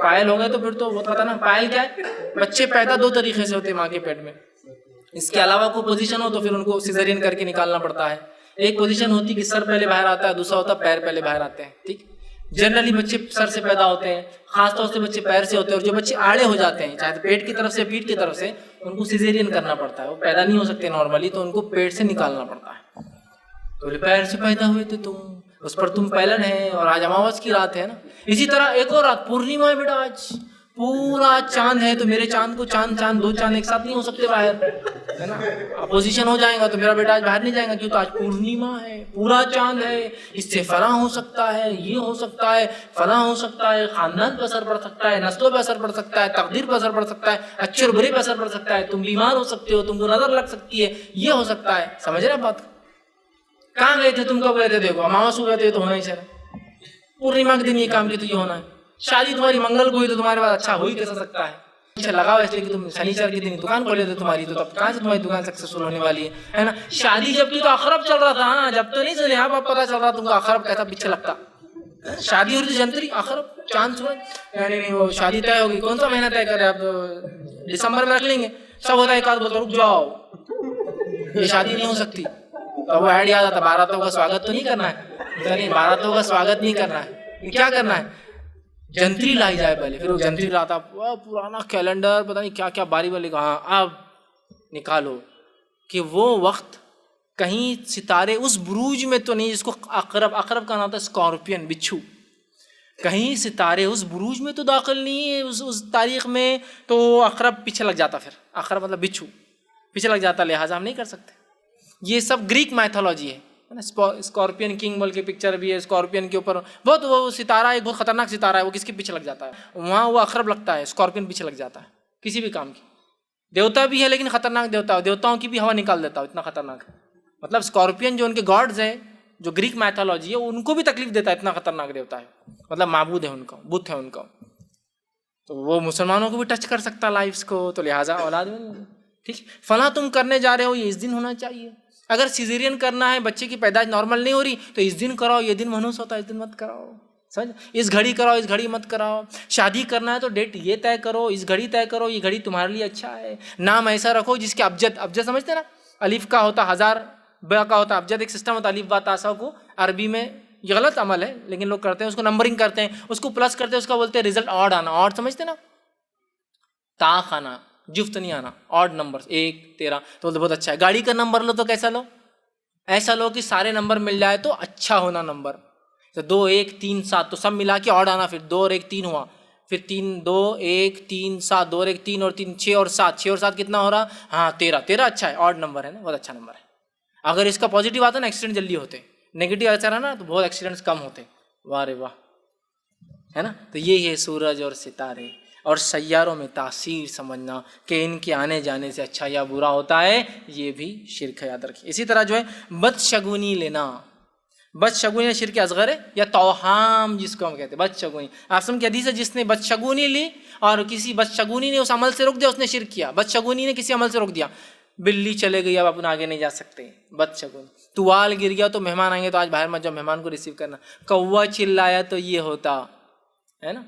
Speaker 1: پائل ہو گئے تو پھر تو وہ پتا نا پائل کیا ہے. بچے پیدا 2 طریقے سے ہوتے ہیں ماں کے پیٹ میں، اس کے علاوہ کوئی پوزیشن ہو تو پھر ان کو سیزرین کر کے نکالنا پڑتا ہے. ایک پوزیشن ہوتی کہ سر پہلے باہر آتا ہے، دوسرا ہوتا ہے پیر پہلے باہر آتے ہیں. ٹھیک، جنرلی بچے سر سے پیدا ہوتے ہیں، خاص طور سے بچے پیر سے ہوتے ہیں، اور جو بچے آڑے ہو جاتے ہیں چاہے پیٹ کی طرف سے پیٹھ کی طرف سے، ان کو سیزرین کرنا پڑتا ہے. وہ پیدا نہیں ہو سکتے نارملی، تو ان کو پیٹ سے نکالنا پڑتا ہے. تو پیر سے پیدا ہوئے تھے تم، اس پر تم پہلن ہے، اور آج اماوس کی رات ہے نا. اسی طرح ایک اور رات پورنیما ہے بیٹا، آج پورا چاند ہے، تو میرے چاند کو چاند 2 چاند ایک ساتھ نہیں ہو سکتے باہر، ہے نا. اپوزیشن ہو جائے گا تو میرا بیٹا آج باہر نہیں جائے گا، کیوں تو آج پورنیما ہے، پورا چاند ہے، اس سے فلاں ہو سکتا ہے، یہ ہو سکتا ہے، فلاں ہو سکتا ہے، خاندان پہ اثر پڑ سکتا ہے، نسلوں پہ اثر پڑ سکتا ہے، تقدیر پہ اثر پڑ سکتا ہے، اچھے اور برے پہ اثر پڑ سکتا ہے، تم بیمار ہو سکتے ہو، تم کو نظر لگ سکتی ہے، یہ ہو سکتا ہے. سمجھ رہے بات؟ کہاں گئے تھے تم، کب گئے تھے؟ دیکھو اماوس ہو گئے تھے تو ہونا ہی چاہیے، پورنیما کے دن یہ کام کیا تو یہ ہونا ہے. شادی تمہاری منگل کو ہوئی تو تمہارے پاس اچھا ہو ہی کیسا سکتا ہے؟ اچھا لگاؤ اس لیے کہ تم شنیچر کے دن دکان کھولے تھے تمہاری، تو تب کہاں سے تمہاری دکان سکسیسفل ہونے والی ہے نا. شادی جب کی تو اخرب چل رہا تھا، ہاں جب تو نہیں سنے، اب پتا چل رہا تم کو اخرب کیسا پیچھے لگتا. شادی ہو رہی تھی جنتری، اخرب، چاند سورج، نہیں وہ شادی طے ہوگی. کون سا مہینہ طے کرے آپ؟ دسمبر میں رکھ لیں گے. سب ہوتا ہے ایک آدھ بولتا رک جاؤ، یہ شادی نہیں ہو سکتی. تو وہ ایڈ یاد آتا ہے باراتوں کا سواگت تو نہیں کرنا ہے، تو نہیں باراتوں کا سواگت نہیں کرنا ہے، کیا کرنا ہے، جنتری لائی جائے پہلے، پھر وہ جنتری لاتا پرانا کیلنڈر پتہ نہیں کیا کیا باری والی کہاں اب نکالو کہ وہ وقت کہیں ستارے اس بروج میں تو نہیں جس کو عقرب کا نام تھا اسکارپین بچھو، کہیں ستارے اس بروج میں تو داخل نہیں ہے اس تاریخ میں، تو عقرب پیچھے لگ جاتا، پھر عقرب مطلب بچھو پیچھے لگ جاتا، لہٰذا ہم نہیں کر سکتے۔ یہ سب گریک میتھولوجی ہے نا، اسکارپین کنگ بول کے پکچر بھی ہے، اسکارپین کے اوپر بہت وہ ستارہ ایک بہت خطرناک ستارہ ہے، وہ کس کے پیچھے لگ جاتا ہے، وہاں وہ عقرب لگتا ہے، اسکارپین پیچھے لگ جاتا ہے کسی بھی کام کی، دیوتا بھی ہے لیکن خطرناک دیوتا ہے، دیوتاؤں کی بھی ہوا نکال دیتا ہے، اتنا خطرناک ہے، مطلب اسکارپین جو ان کے گاڈز ہیں جو گریک میتھولوجی ہے ان کو بھی تکلیف دیتا ہے، اتنا خطرناک دیوتا ہے، مطلب معبود ہے ان کا، بت ہے ان کا، تو وہ مسلمانوں کو بھی ٹچ کر سکتا ہے لائفز کو، تو لہٰذا اولاد میں ٹھیک فلاں تم کرنے جا رہے ہو یہ اس دن ہونا چاہیے، اگر سیزیرین کرنا ہے بچے کی پیدائش نارمل نہیں ہو رہی تو اس دن کراؤ، یہ دن منحوس ہوتا ہے اس دن مت کراؤ، سمجھ، اس گھڑی کراؤ اس گھڑی مت کراؤ، شادی کرنا ہے تو ڈیٹ یہ طے کرو، اس گھڑی طے کرو، یہ گھڑی تمہارے لیے اچھا ہے، نام ایسا رکھو جس کے ابجد سمجھتے نا، الف کا ہوتا ہزار، با کا ہوتا ابجد، ایک سسٹم ہوتا الف با تا سا کو عربی میں، یہ غلط عمل ہے لیکن لوگ کرتے ہیں، اس کو نمبرنگ کرتے ہیں، اس کو پلس کرتے ہیں، اس کا بولتے ہیں ریزلٹ آڈ آنا، آڈ سمجھتے نا، تا خانا جفت نہیں آنا، آڈ نمبر 1 13، تو بولتے بہت اچھا ہے، گاڑی کا نمبر لو تو کیسا لو، ایسا لو کہ سارے نمبر مل جائے تو اچھا ہونا نمبر، تو 2 1 3 7 تو سب ملا کے آڈ آنا، پھر 2 اور 1 3 ہوا، پھر 3 2 1 3 7 2 اور 1 3 اور 3 6 اور 7 6 اور 7 کتنا ہو رہا، ہاں 13 اچھا ہے، آڈ نمبر ہے نا، بہت اچھا نمبر ہے، اگر اس کا پازیٹیو آتا نا ایکسیڈنٹ جلدی ہوتے، نیگیٹو ایسا رہا نا تو بہت ایکسیڈنٹس کم ہوتے، واہ رے واہ، ہے نا، تو یہ ہے سورج اور ستارے اور سیاروں میں تاثیر سمجھنا کہ ان کے آنے جانے سے اچھا یا برا ہوتا ہے، یہ بھی شرک ہے، یاد رکھیے۔ اسی طرح جو ہے بدشگونی لینا، بدشگونی شرک اصغر ہے، یا توہام جس کو ہم کہتے ہیں بدشگونی، آسم کی حدیث ہے جس نے بدشگونی لی اور کسی بدشگونی نے اس عمل سے روک دیا اس نے شرک کیا، بدشگونی نے کسی عمل سے روک دیا، بلی چلے گئی اب اپنا آگے نہیں جا سکتے، بدشگونی، توال گر گیا تو مہمان آئیں گے تو آج باہر مت جاؤ، مہمان کو ریسیو کرنا، کوا چلایا تو یہ ہوتا ہے نا،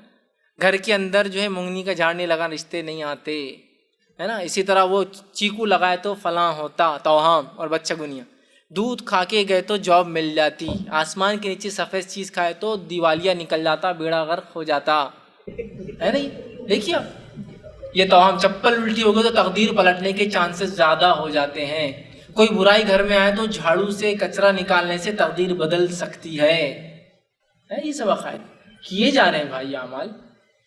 Speaker 1: گھر کے اندر جو ہے مونگنی کا جھاڑ نہیں لگا رشتے نہیں آتے، ہے نا، اسی طرح وہ چیکو لگائے تو فلاں ہوتا، توہام اور بدشگونیاں، دودھ کھا کے گئے تو جاب مل جاتی، آسمان کے نیچے سفید چیز کھائے تو دیوالیہ نکل جاتا، بیڑا غرق ہو جاتا، ہے نہیں، دیکھیے یہ توہام، چپل الٹی ہو گئی تو تقدیر پلٹنے کے چانسز زیادہ ہو جاتے ہیں، کوئی برائی گھر میں آئے تو جھاڑو سے کچرا نکالنے سے تقدیر بدل سکتی ہے، یہ سب عقائد کیے جا رہے ہیں بھائی یہ اعمال۔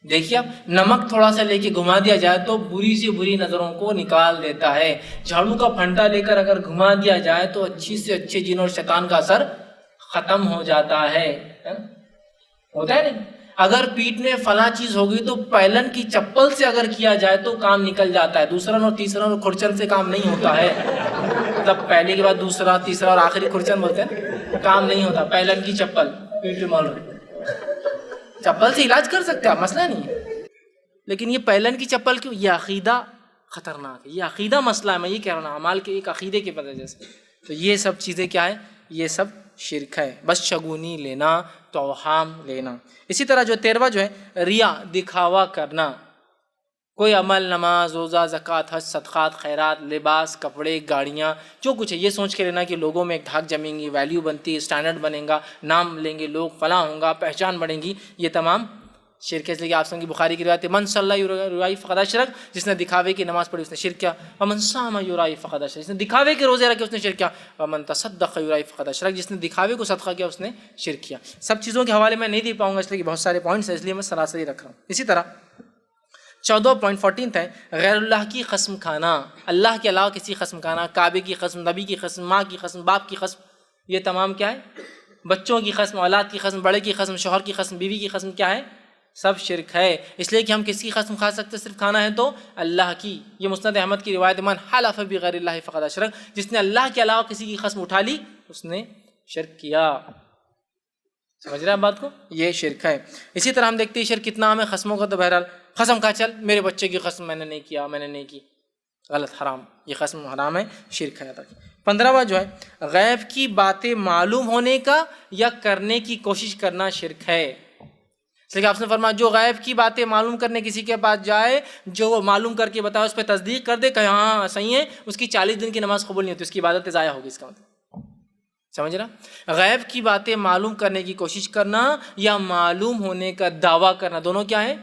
Speaker 1: دیکھیے اب نمک تھوڑا سا لے کے گھما دیا جائے تو بری سے بری نظروں کو نکال دیتا ہے، جھاڑو کا پھنٹا لے کر اگر گھما دیا جائے تو اچھی سے اچھے جن اور شیطان کا اثر ختم ہو جاتا ہے، ہوتا ہے نہیں، اگر پیٹ میں فلاں چیز ہوگی تو پہلن کی چپل سے اگر کیا جائے تو کام نکل جاتا ہے، دوسرا اور تیسرا اور کھرچن سے کام نہیں ہوتا ہے، مطلب پہلے کے بعد دوسرا تیسرا اور آخری کھرچن بولتے ہیں، کام نہیں ہوتا، پہلن کی چپل پیٹ میں مول رہی، چپل سے علاج کر سکتے ہیں مسئلہ نہیں ہے، لیکن یہ پہلن کی چپل کیوں، یہ عقیدہ خطرناک ہے، یہ عقیدہ مسئلہ ہے، میں یہ کہہ رہا ہوں اعمال کے ایک عقیدے کی وجہ سے، تو یہ سب چیزیں کیا ہے، یہ سب شرک ہے، بس شگونی لینا، توہام لینا۔ اسی طرح جو 13واں جو ہے ریا، دکھاوا کرنا، کوئی عمل، نماز روزہ زکوٰۃ حج صدقات خیرات لباس کپڑے گاڑیاں جو کچھ ہے، یہ سوچ کے لینا کہ لوگوں میں ایک دھاک جمیں گی، ویلیو بنتی ہے، اسٹینڈرڈ بنے گا، نام لیں گے لوگ، فلاں ہوں گا، پہچان بڑھیں گی، یہ تمام شرک ہے، اس لیے کہ آپ سن کی بخاری کی روایت ہے من صلی یرائی فقد اشرک، جس نے دکھاوے کی نماز پڑھی اس نے شرک کیا، ومن صام یرائی فقد اشرک، جس نے دکھاوے کے روزے رکھے اس نے شرک کیا، ومن تصدق یرائی فقد اشرک، جس نے دکھاوے کو صدقہ کیا اس نے شرک کیا۔ سب چیزوں کے حوالے میں نہیں دے پاؤں گا اس لیے کہ بہت سارے پوائنٹس ہیں، اس لیے میں سراسری رکھ رہا ہوں۔ اسی طرح 14.14 ہے غیر اللہ کی قسم کھانا، اللہ کے علاوہ کسی قسم کھانا، کعبے کی قسم، نبی کی قسم، ماں کی قسم، باپ کی قسم، یہ تمام کیا ہے، بچوں کی قسم، اولاد کی قسم، بڑے کی قسم، شوہر کی قسم، بیوی کی قسم، کیا ہے، سب شرک ہے۔ اس لیے کہ ہم کس کی قسم کھا سکتے، صرف کھانا ہے تو اللہ کی۔ یہ مسند احمد کی روایت، من حلف بغیر اللہ فقد اشرک، جس نے اللہ کے علاوہ کسی کی قسم اٹھا لی اس نے شرک کیا۔ سمجھ رہے ہیں بات کو، یہ شرک ہے۔ اسی طرح ہم دیکھتے ہیں شرک کتنا عام ہے، قسموں کا تو بہرحال قسم کھا، چل میرے بچے کی قسم میں نے نہیں کیا، میں نے نہیں کی، غلط، حرام، یہ قسم حرام ہے، شرک ہے۔ 15واں جو ہے غیب کی باتیں معلوم ہونے کا یا کرنے کی کوشش کرنا شرک ہے۔ اس لیے کہ آپ نے فرمایا جو غیب کی باتیں معلوم کرنے کسی کے پاس جائے، جو وہ معلوم کر کے بتائے اس پہ تصدیق کر دے کہ ہاں صحیح ہے، اس کی 40 دن کی نماز قبول نہیں ہوتی، اس کی عبادت ضائع ہوگی، اس کا مطلب سمجھ رہا؟ غیب کی باتیں معلوم کرنے کی کوشش کرنا یا معلوم ہونے کا دعویٰ کرنا، دونوں کیا ہے؟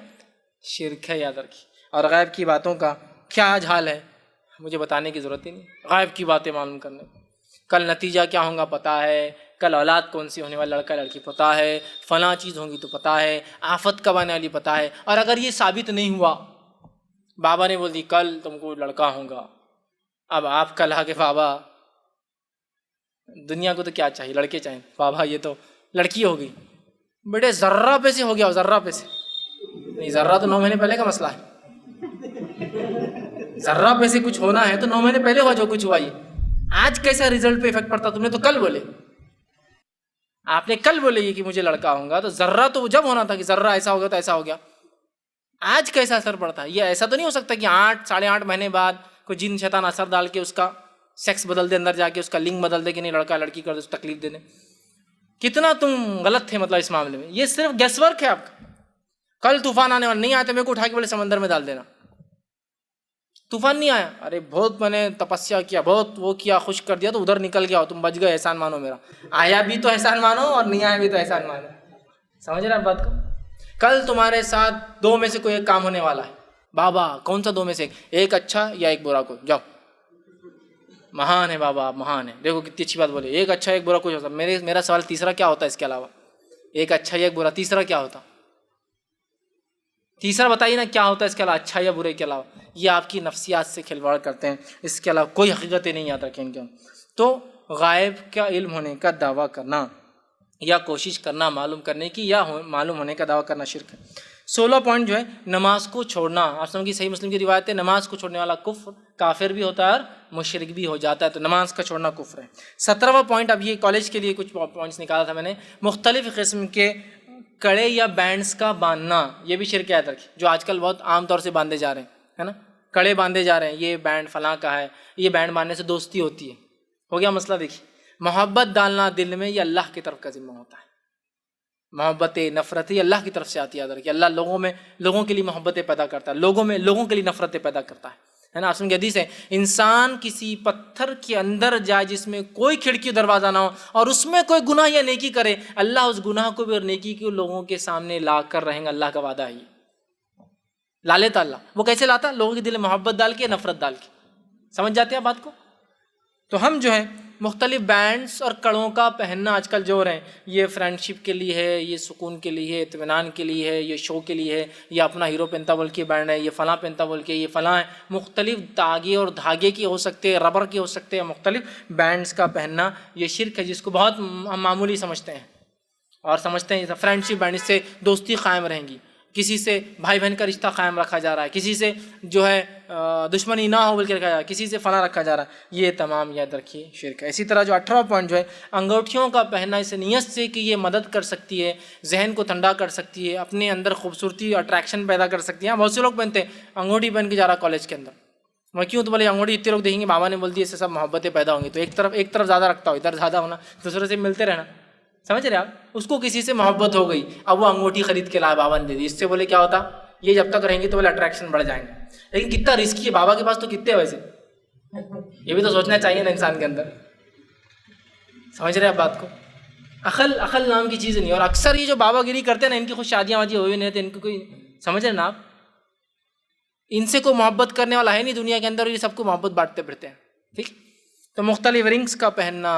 Speaker 1: شرک ہے، یاد رکھیے۔ اور غیب کی باتوں کا کیا آج حال ہے مجھے بتانے کی ضرورت ہی نہیں۔ غیب کی باتیں معلوم کرنے، کل نتیجہ کیا ہوگا پتہ ہے، کل اولاد کون سی ہونے والا، لڑکا لڑکی پتہ ہے، فلاں چیز ہوگی تو پتہ ہے، آفت کب آنے والی پتہ ہے۔ اور اگر یہ ثابت نہیں ہوا، بابا نے بول دی کل تم کو لڑکا ہوگا، اب آپ کل آ کے بابا، دنیا کو تو کیا چاہیے؟ لڑکے چاہیے، بابا یہ تو لڑکی ہوگی، بیٹے ذرہ پہ سے ہو گیا، ذرہ پہ سے نہیں، ذرہ تو 9 مہینے پہلے کا مسئلہ ہے، ذرہ پہ سے کچھ ہونا ہے تو 9 مہینے پہلے ہوا جو کچھ ہوا۔ یہ آج کیسا رزلٹ پہ افیکٹ پڑتا؟ تم نے تو کل بولے، آپ نے کل بولے کہ مجھے لڑکا ہوگا، تو ذرہ تو جب ہونا تھا کہ ذرہ ایسا ہو گیا تو ایسا ہو گیا۔ آج کیسا اثر پڑتا ہے؟ یہ ایسا تو نہیں ہو سکتا کہ 8 ساڑھے 8 مہینے بعد کوئی جن شیطان اثر ڈال کے اس کا سیکس بدل دے، اندر جا کے اس کا لنگ بدل دے کہ نہیں لڑکا لڑکی کر دے، اس کو تکلیف دے دے۔ کتنا تم غلط تھے مطلب اس معاملے میں۔ یہ صرف گیس ورک ہے آپ کا۔ کل طوفان آنے والا، نہیں آیا تو میرے کو اٹھا کے بولے سمندر میں ڈال دینا۔ طوفان نہیں آیا، ارے بہت میں نے تپسیا کیا، بہت وہ کیا، خوش کر دیا تو ادھر نکل گیا، تم بچ گئے، احسان مانو میرا۔ آیا بھی تو احسان مانو اور نہیں آیا بھی تو احسان مانو۔ سمجھ رہے آپ بات کو؟ کل تمہارے ساتھ 2 میں سے کوئی ایک کام ہونے والا ہے، بابا کون سا 2 میں سے ایک اچھا یا ایک برا؟ کوئی جاؤ، مہان ہے بابا، آپ مہان ہے، دیکھو کتنی اچھی بات بولے، ایک اچھا ایک برا کچھ ہوتا۔ میرا سوال تیسرا کیا ہوتا ہے اس کے علاوہ؟ ایک اچھا یا ایک برا، تیسرا کیا ہوتا؟ تیسرا بتائیے نا کیا ہوتا ہے اس کے علاوہ، اچھا یا برے کے علاوہ؟ یہ آپ کی نفسیات سے کھلواڑ کرتے ہیں، اس کے علاوہ کوئی حقیقت نہیں یاد رکھیں ان کے۔ تو غائب کا علم ہونے کا دعویٰ کرنا یا کوشش کرنا معلوم کرنے کی یا معلوم ہونے کا دعویٰ کرنا شرک ہے۔ 16 پوائنٹ جو ہے نماز کو چھوڑنا۔ آپ سمجھ کی صحیح مسلم کی روایت ہے، نماز کو چھوڑنے والا کفر، کافر بھی ہوتا ہے اور مشرک بھی ہو جاتا ہے، تو نماز کا چھوڑنا کفر ہے۔ 17واں پوائنٹ، اب یہ کالج کے لیے کچھ پوائنٹس نکالا تھا میں نے، مختلف قسم کے کڑے یا بینڈز کا باندھنا، یہ بھی شرک ہے یاد رکھیں، جو آج کل بہت عام طور سے باندھے جا رہے ہیں، ہے نا، کڑے باندھے جا رہے ہیں، یہ بینڈ فلاں کا ہے، یہ بینڈ باندھنے سے دوستی ہوتی ہے۔ ہو گیا مسئلہ؟ دیکھیے، محبت ڈالنا دل میں یہ اللہ کی طرف کا ذمہ ہوتا ہے، محبت نفرت یہ اللہ کی طرف سے آتی ہے، یاد رکھیے۔ اللہ لوگوں کے لیے محبتیں پیدا کرتا ہے، لوگوں کے لیے نفرتیں پیدا کرتا ہے نا۔ آسم کی حدیث ہے، انسان کسی پتھر کے اندر جائے جس میں کوئی کھڑکی دروازہ نہ ہو اور اس میں کوئی گناہ یا نیکی کرے، اللہ اس گناہ کو بھی اور نیکی کو لوگوں کے سامنے لا کر رہیں گا، اللہ کا وعدہ ہے یہ، لا لیتا اللہ۔ وہ کیسے لاتا؟ لوگوں کے دل میں محبت ڈال کے، نفرت ڈال کے۔ سمجھ جاتے ہیں بات کو؟ تو ہم جو ہے مختلف بینڈز اور کڑوں کا پہننا آج کل جو ہو رہے ہیں، یہ فرینڈ شپ کے لیے ہے، یہ سکون کے لیے ہے، اطمینان کے لیے ہے، یہ شو کے لیے ہے، یہ اپنا ہیرو پہنتا بول کے بینڈ ہے، یہ فلاں پہنتا بول کے، یہ فلاں ہے۔ مختلف تاگے اور دھاگے کے ہو سکتے ہیں، ربر کے ہو سکتے ہیں، مختلف بینڈز کا پہننا یہ شرک ہے، جس کو بہت معمولی سمجھتے ہیں اور سمجھتے ہیں فرینڈ شپ بینڈ، اس سے دوستی قائم رہیں گی، کسی سے بھائی بہن کا رشتہ قائم رکھا جا رہا ہے، کسی سے جو ہے دشمنی نہ ہو بول کے رکھا جا رہا ہے، کسی سے فلاں رکھا جا رہا ہے، یہ تمام یاد رکھیے شرک ہے۔ اسی طرح جو 18واں پوائنٹ جو ہے انگوٹھیوں کا پہننا، اس نیت سے کہ یہ مدد کر سکتی ہے، ذہن کو ٹھنڈا کر سکتی ہے، اپنے اندر خوبصورتی اٹریکشن پیدا کر سکتی ہے۔ بہت سے لوگ پہنتے ہیں انگوٹھی پہن کے جا رہا کالج کے اندر، میں کیوں؟ تو بولے انگوٹھی اتنے لوگ دیکھیں گے، بابا نے بول دیا اس سے سب محبتیں پیدا ہوں گی، تو ایک طرف زیادہ رکھتا ہو، ادھر زیادہ ہونا، دوسرے سے ملتے رہنا۔ سمجھ رہے آپ؟ اس کو کسی سے محبت ہو گئی، اب وہ انگوٹھی خرید کے لائے، بابا نے دے دی، اس سے بولے کیا ہوتا؟ یہ جب تک رہیں گے تو بولے اٹریکشن بڑھ جائیں گے، لیکن کتنا رسکی ہے، بابا کے پاس تو کتنے ویسے، یہ بھی تو سوچنا چاہیے نا انسان کے اندر۔ سمجھ رہے آپ بات کو؟ عقل نام کی چیز نہیں، اور اکثر یہ جو بابا گیری کرتے ہیں نا، ان کی خود شادیاں واجی ہوئی نہیں رہتے، ان کو کوئی، سمجھ رہے نا آپ، ان سے کوئی محبت کرنے والا ہے نہیں دنیا کے اندر، اور یہ سب کو محبت بانٹتے پھرتے ہیں، ٹھیک۔ تو مختلف رنگز کا پہننا،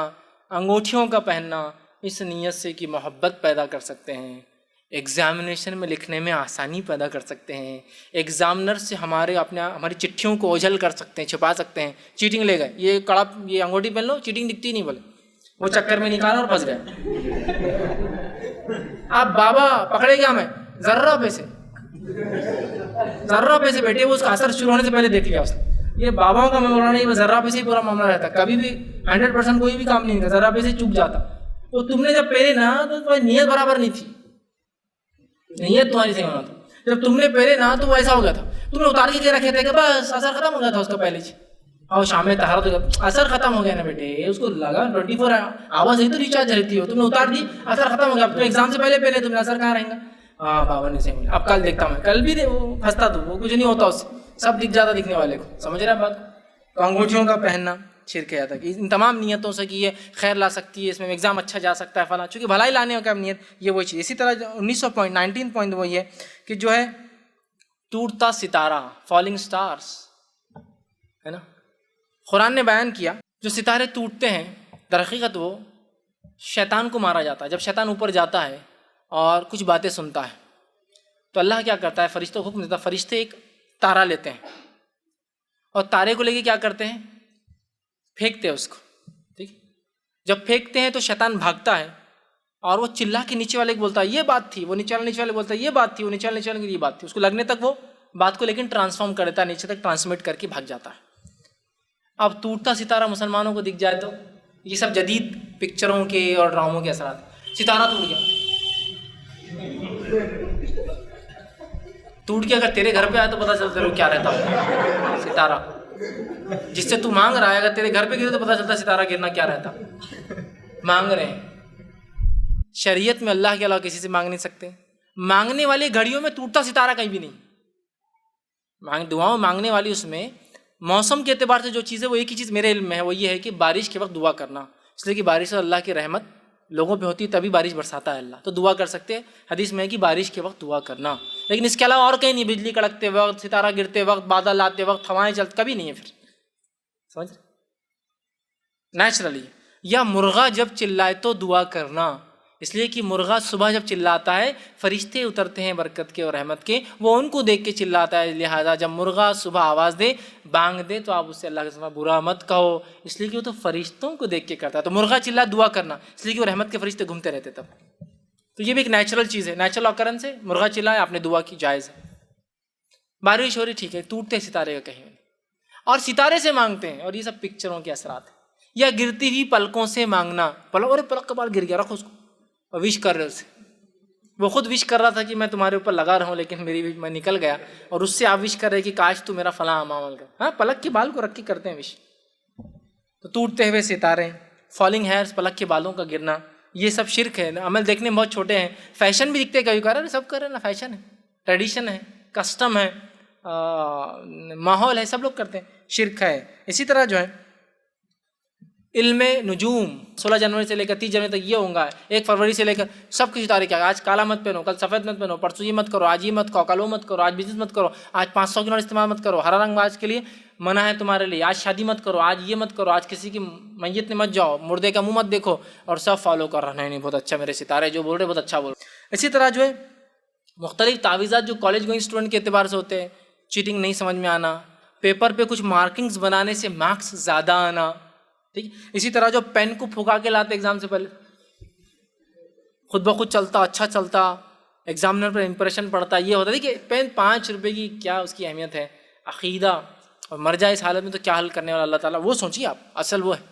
Speaker 1: انگوٹھیوں کا پہننا، اس نیت سے کہ محبت پیدا کر سکتے ہیں، ایگزامینیشن میں لکھنے میں آسانی پیدا کر سکتے ہیں، ایگزامنر سے ہماری چٹھیوں کو اوجھل کر سکتے ہیں، چھپا سکتے ہیں۔ چیٹنگ لے گئے، یہ انگوٹھی پہن لو، چیٹنگ دکھتی نہیں، بولے وہ چکر میں نکالا اور پھنس گئے۔ آپ بابا پکڑے گیا میں ذرہ پیسے بیٹھے، وہ اس کا اثر شروع ہونے سے پہلے دیکھ لیا اس نے۔ یہ باباؤں کا معاملہ نہیں، ذرہ پیسے ہی پورا معاملہ رہتا، کبھی بھی 100% کوئی بھی کام نہیں کرتا، ذرہ پیسے چک جاتا۔ وہ تم نے جب پہلے نا تو تمہاری نیت برابر نہیں تھی، نیت تمہاری صحیح ہونا تھا۔ جب تم نے پہلے نا تو وہ ایسا ہو گیا تھا، تم نے اتار کے رکھے تھے کہ بس اثر ختم ہو گیا تھا اس کا پہلے، اور شام میں طہارت ہو گیا، اثر ختم ہو گیا نا بیٹے، اس کو لگا 24 آورز ہی تو ریچارج رہتی ہو، تم نے اتار دی، اثر ختم ہو گیا، اب تو ایگزام سے پہلے تم نے اثر کہاں رہیں گا؟ ہاں بابا نے صحیح بولا، اب کل دیکھتا ہوں، کل بھی وہ پھنستا تو وہ کچھ نہیں ہوتا، اس سے سب دکھ جاتا دکھنے والے کو۔ سمجھ رہے ہیں بات؟ تو انگوٹھیوں کا پہننا، شرک ہے تک ان تمام نیتوں سے کہ یہ خیر لا سکتی ہے، اس میں ایگزام اچھا جا سکتا ہے فلاں، چونکہ بھلائی لانے کا نیت یہ وہی چیز. اسی طرح 19 پوائنٹ وہی ہے کہ جو ہے ٹوٹتا ستارہ، فالنگ سٹارز ہے نا. قرآن نے بیان کیا جو ستارے ٹوٹتے ہیں در حقیقت وہ شیطان کو مارا جاتا ہے. جب شیطان اوپر جاتا ہے اور کچھ باتیں سنتا ہے تو اللہ کیا کرتا ہے، فرشتوں کو حکم دیتا ہے، فرشتے ایک تارا لیتے ہیں اور تارے کو لے کے کیا کرتے ہیں، پھینکتے ہیں اس کو. ٹھیک، جب پھینکتے ہیں تو شیطان بھاگتا ہے اور وہ چلا کے نیچے والے کو بولتا ہے یہ بات تھی، وہ نیچے والے بولتا ہے یہ بات تھی، وہ نیچے والے یہ بات تھی. اس کو لگنے تک وہ بات کو لیکن ٹرانسفارم کر دیتا ہے، نیچے تک ٹرانسمٹ کر کے بھاگ جاتا ہے. اب ٹوٹتا ستارہ مسلمانوں کو دکھ جائے تو یہ سب جدید پکچروں کے اور ڈراموں کے اثرات. ستارہ ٹوٹ کے اگر تیرے گھر پہ آئے تو پتہ چلتا ہے کیا رہتا ہے ستارہ. جس سے تو مانگ رہا ہے اگر تیرے گھر پہ گرے تو پتہ چلتا ہے ستارہ گرنا کیا رہتا. مانگ رہے ہیں، شریعت میں اللہ کے علاوہ کسی سے مانگ نہیں سکتے. مانگنے والی گھڑیوں میں ٹوٹتا ستارہ کہیں بھی نہیں. دعاؤں مانگنے والی اس میں موسم کے اعتبار سے جو چیز ہے وہ ایک ہی چیز میرے علم میں ہے، وہ یہ ہے کہ بارش کے وقت دعا کرنا. اس لیے کہ بارش سے اللہ کی رحمت لوگوں پہ ہوتی ہے، تبھی بارش برساتا ہے اللہ. تو دعا کر سکتے ہیں، حدیث میں ہے کہ بارش کے وقت دعا کرنا. لیکن اس کے علاوہ اور کہیں نہیں، بجلی کڑکتے وقت، ستارہ گرتے وقت، بادل آتے وقت، ہوائیں چلتے، کبھی نہیں ہے. پھر سمجھ نیچرلی. یا مرغا جب چلائے تو دعا کرنا، اس لیے کہ مرغا صبح جب چلاتا ہے فرشتے اترتے ہیں برکت کے اور رحمت کے، وہ ان کو دیکھ کے چلاتا ہے. لہٰذا جب مرغا صبح آواز دے، بانگ دے، تو آپ اس سے اللہ کے سوا برا مت کہو، اس لیے کہ وہ تو فرشتوں کو دیکھ کے کرتا ہے. تو مرغا چلا دعا کرنا، اس لیے کہ وہ رحمت کے فرشتے گھومتے رہتے تب. تو یہ بھی ایک نیچرل چیز ہے، نیچرل آکرنس ہے. مرغا چلائے، آپ نے دعا کی، جائز ہے. بارش ہو رہی، ٹھیک ہے، ٹوٹتے ستارے کا کہیں نہیں. اور ستارے سے مانگتے ہیں، اور یہ سب پکچروں کے اثرات ہیں. یا گرتی ہوئی پلکوں سے مانگنا، پلک کا بال گر گیا، رکھو اس کو اور وش کر رہے اسے. وہ خود وش کر رہا تھا کہ میں تمہارے اوپر لگا رہا ہوں، لیکن میں نکل گیا، اور اس سے آپ وش کر رہے کہ کاش تو میرا فلاں عمل کر. ہاں، پلک کے بال کو رکھ کے کرتے ہیں وش. تو ٹوٹتے ہوئے ستارے، فالنگ ہیئرس، پلک کے بالوں کا گرنا، یہ سب شرک ہے. عمل دیکھنے میں بہت چھوٹے ہیں، فیشن بھی دکھتے کبھی کبھار، سب کر رہے ہیں نا، فیشن ہے، ٹریڈیشن ہے، کسٹم ہے، ماحول ہے، سب لوگ کرتے ہیں، شرک ہے. اسی طرح جو ہے علم نجوم، 16 جنوری سے لے کر 30 جنوری تک یہ ہوں گا، 1 فروری سے لے کر سب کے ستارے کیا، آج کالا مت پہنو، کل سفید مت پہنو، پرسوں یہ مت کرو، آج یہ مت کھاؤ، کل وہ مت کرو، آج بزنس مت کرو، آج 500 کی نوٹ استعمال مت کرو، ہرا رنگ آج کے لیے منع ہے تمہارے لیے، آج شادی مت کرو، آج یہ مت کرو، آج کسی کی میت میں مت جاؤ، مردے کا منہ مت دیکھو، اور سب فالو کر رہا. نہیں بہت اچھا، میرے ستارے جو بول رہے بہت اچھا بول رہے. اسی طرح جو ہے مختلف تعویذات جو کالج گوئنگ اسٹوڈنٹ کے اعتبار سے ہوتے ہیں، چیٹنگ نہیں سمجھ میں آنا، پیپر پہ کچھ مارکنگز بنانے سے مارکس زیادہ آنا. ٹھیک. اسی طرح جو پین کو پھکا کے لاتے ایگزام سے پہلے، خود بخود چلتا، اچھا چلتا، ایگزامنر پر امپریشن پڑتا، یہ ہوتا ہے کہ پین 5 روپے کی کیا اس کی اہمیت ہے. عقیدہ اور مر جائے اس حالت میں تو کیا حل کرنے والا اللہ تعالیٰ، وہ سوچیے آپ. اصل وہ ہے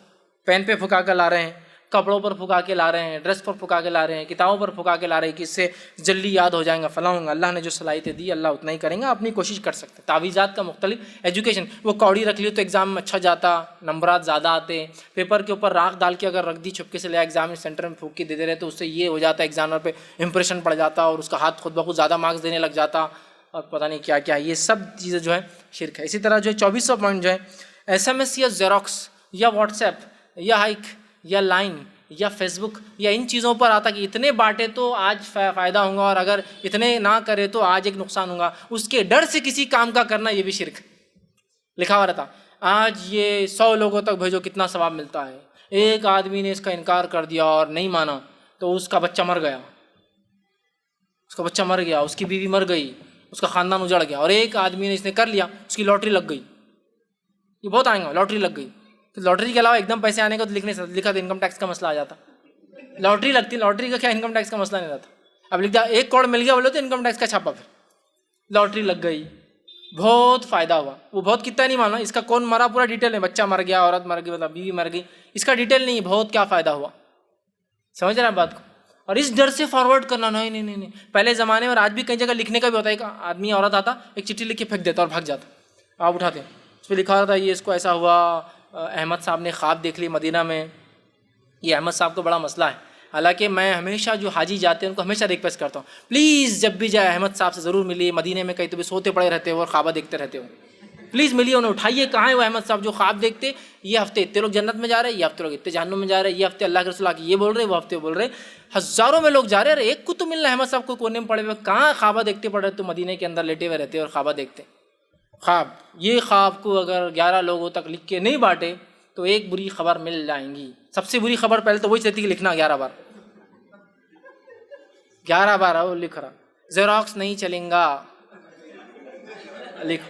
Speaker 1: پین پہ پھکا کر لا رہے ہیں، کپڑوں پر پھکا کے لا رہے ہیں، ڈریس پر پھکا کے لا رہے ہیں، کتابوں پر پھکا کے لا رہے ہیں کہ اس سے جلدی یاد ہو جائیں گا، فلاں ہوں گا. اللہ نے جو صلاحیتیں دی اللہ اتنا ہی کریں گا، اپنی کوشش کر سکتے. تعویذات کا مختلف ایجوکیشن، وہ کوڑی رکھ لی تو ایگزام میں اچھا جاتا، نمبرات زیادہ آتے. پیپر کے اوپر راکھ ڈال کے اگر رکھ دی، چھپکے سے لے ایگزام سینٹر میں پھونک کے دے دے رہے تو اس سے یہ ہو جاتا، ایگزامر پہ امپریشن پڑ جاتا اور اس کا ہاتھ خود بخود زیادہ مارکس دینے لگ جاتا، اور پتہ نہیں کیا کیا. یہ سب چیزیں جو ہے شرک ہے. اسی طرح جو ہے 2400 پوائنٹ جو ہے SMS یا زیروکس یا واٹس ایپ یا ہائک یا لائن یا فیس بک یا ان چیزوں پر آتا کہ اتنے بانٹے تو آج فائدہ ہوگا، اور اگر اتنے نہ کرے تو آج ایک نقصان ہوگا. اس کے ڈر سے کسی کام کا کرنا یہ بھی شرک. لکھا ہوا رہتا آج یہ 100 لوگوں تک بھیجو کتنا ثواب ملتا ہے. ایک آدمی نے اس کا انکار کر دیا اور نہیں مانا تو اس کا بچہ مر گیا، اس کی بیوی مر گئی، اس کا خاندان اجڑ گیا. اور ایک آدمی نے اس نے کر لیا، اس کی لاٹری لگ گئی. یہ بہت آئیں گا، لاٹری لگ گئی. تو لاٹری کے علاوہ ایک دم پیسے آنے کا تو لکھا تو انکم ٹیکس کا مسئلہ آ جاتا. لاٹری لگتی، لاٹری کا کیا انکم ٹیکس کا مسئلہ نہیں رہتا. اب لکھ دیا 1 کروڑ مل گیا بولے تو انکم ٹیکس کا چھاپا. پھر لاٹری لگ گئی، بہت فائدہ ہوا. وہ بہت کتنا نہیں معلوم، اس کا کون مرا پورا ڈیٹیل ہے، بچہ مر گیا، عورت مر گئی، مطلب بیوی مر گئی، اس کا ڈیٹیل نہیں ہے، بہت کیا فائدہ ہوا. سمجھ رہے ہیں بات کو. اور اس ڈر سے فارورڈ کرنا، نہیں. پہلے زمانے میں اور آج بھی کئی جگہ لکھنے کا بھی ہوتا ہے، ایک آدمی عورت آتا ایک چٹھی لکھ کے پھینک دیتا اور بھاگ جاتا. آپ اٹھاتے ہیں، اس پہ لکھا ہوتا ہے یہ اس کو ایسا ہوا، احمد صاحب نے خواب دیکھ لی مدینہ میں. یہ احمد صاحب کو بڑا مسئلہ ہے. حالانکہ میں ہمیشہ جو حاجی جاتے ہیں ان کو ہمیشہ ریکویسٹ کرتا ہوں پلیز جب بھی جائے احمد صاحب سے ضرور ملیے. مدینے میں کہیں تو بھی سوتے پڑے رہتے ہو اور خوابہ دیکھتے رہتے ہو. پلیز ملیے انہیں اٹھائیے. کہاں ہے وہ احمد صاحب جو خواب دیکھتے یہ ہفتے اتنے لوگ جنت میں جا رہے ہیں, یہ ہفتے لوگ اتنے جہنم میں جا رہے ہیں, یہ ہفتے اللہ کے رسول یہ بول رہے ہیں, وہ ہفتے بول رہے ہیں, ہزاروں میں لوگ جا رہے ہیں, ایک کو تو ملنا احمد صاحب کو کونے میں پڑے ہوئے, کہاں خوابہ دیکھتے پڑ رہے تو مدینے کے اندر لیٹے ہوئے رہتے اور خوابہ دیکھتے. خواب, یہ خواب کو اگر 11 لوگوں تک لکھ کے نہیں بانٹے تو ایک بری خبر مل جائیں گی. سب سے بری خبر پہلے تو وہی رہتی کہ لکھنا 11 بار 11 بار وہ لکھ رہا, زیروکس نہیں چلیں گا, لکھ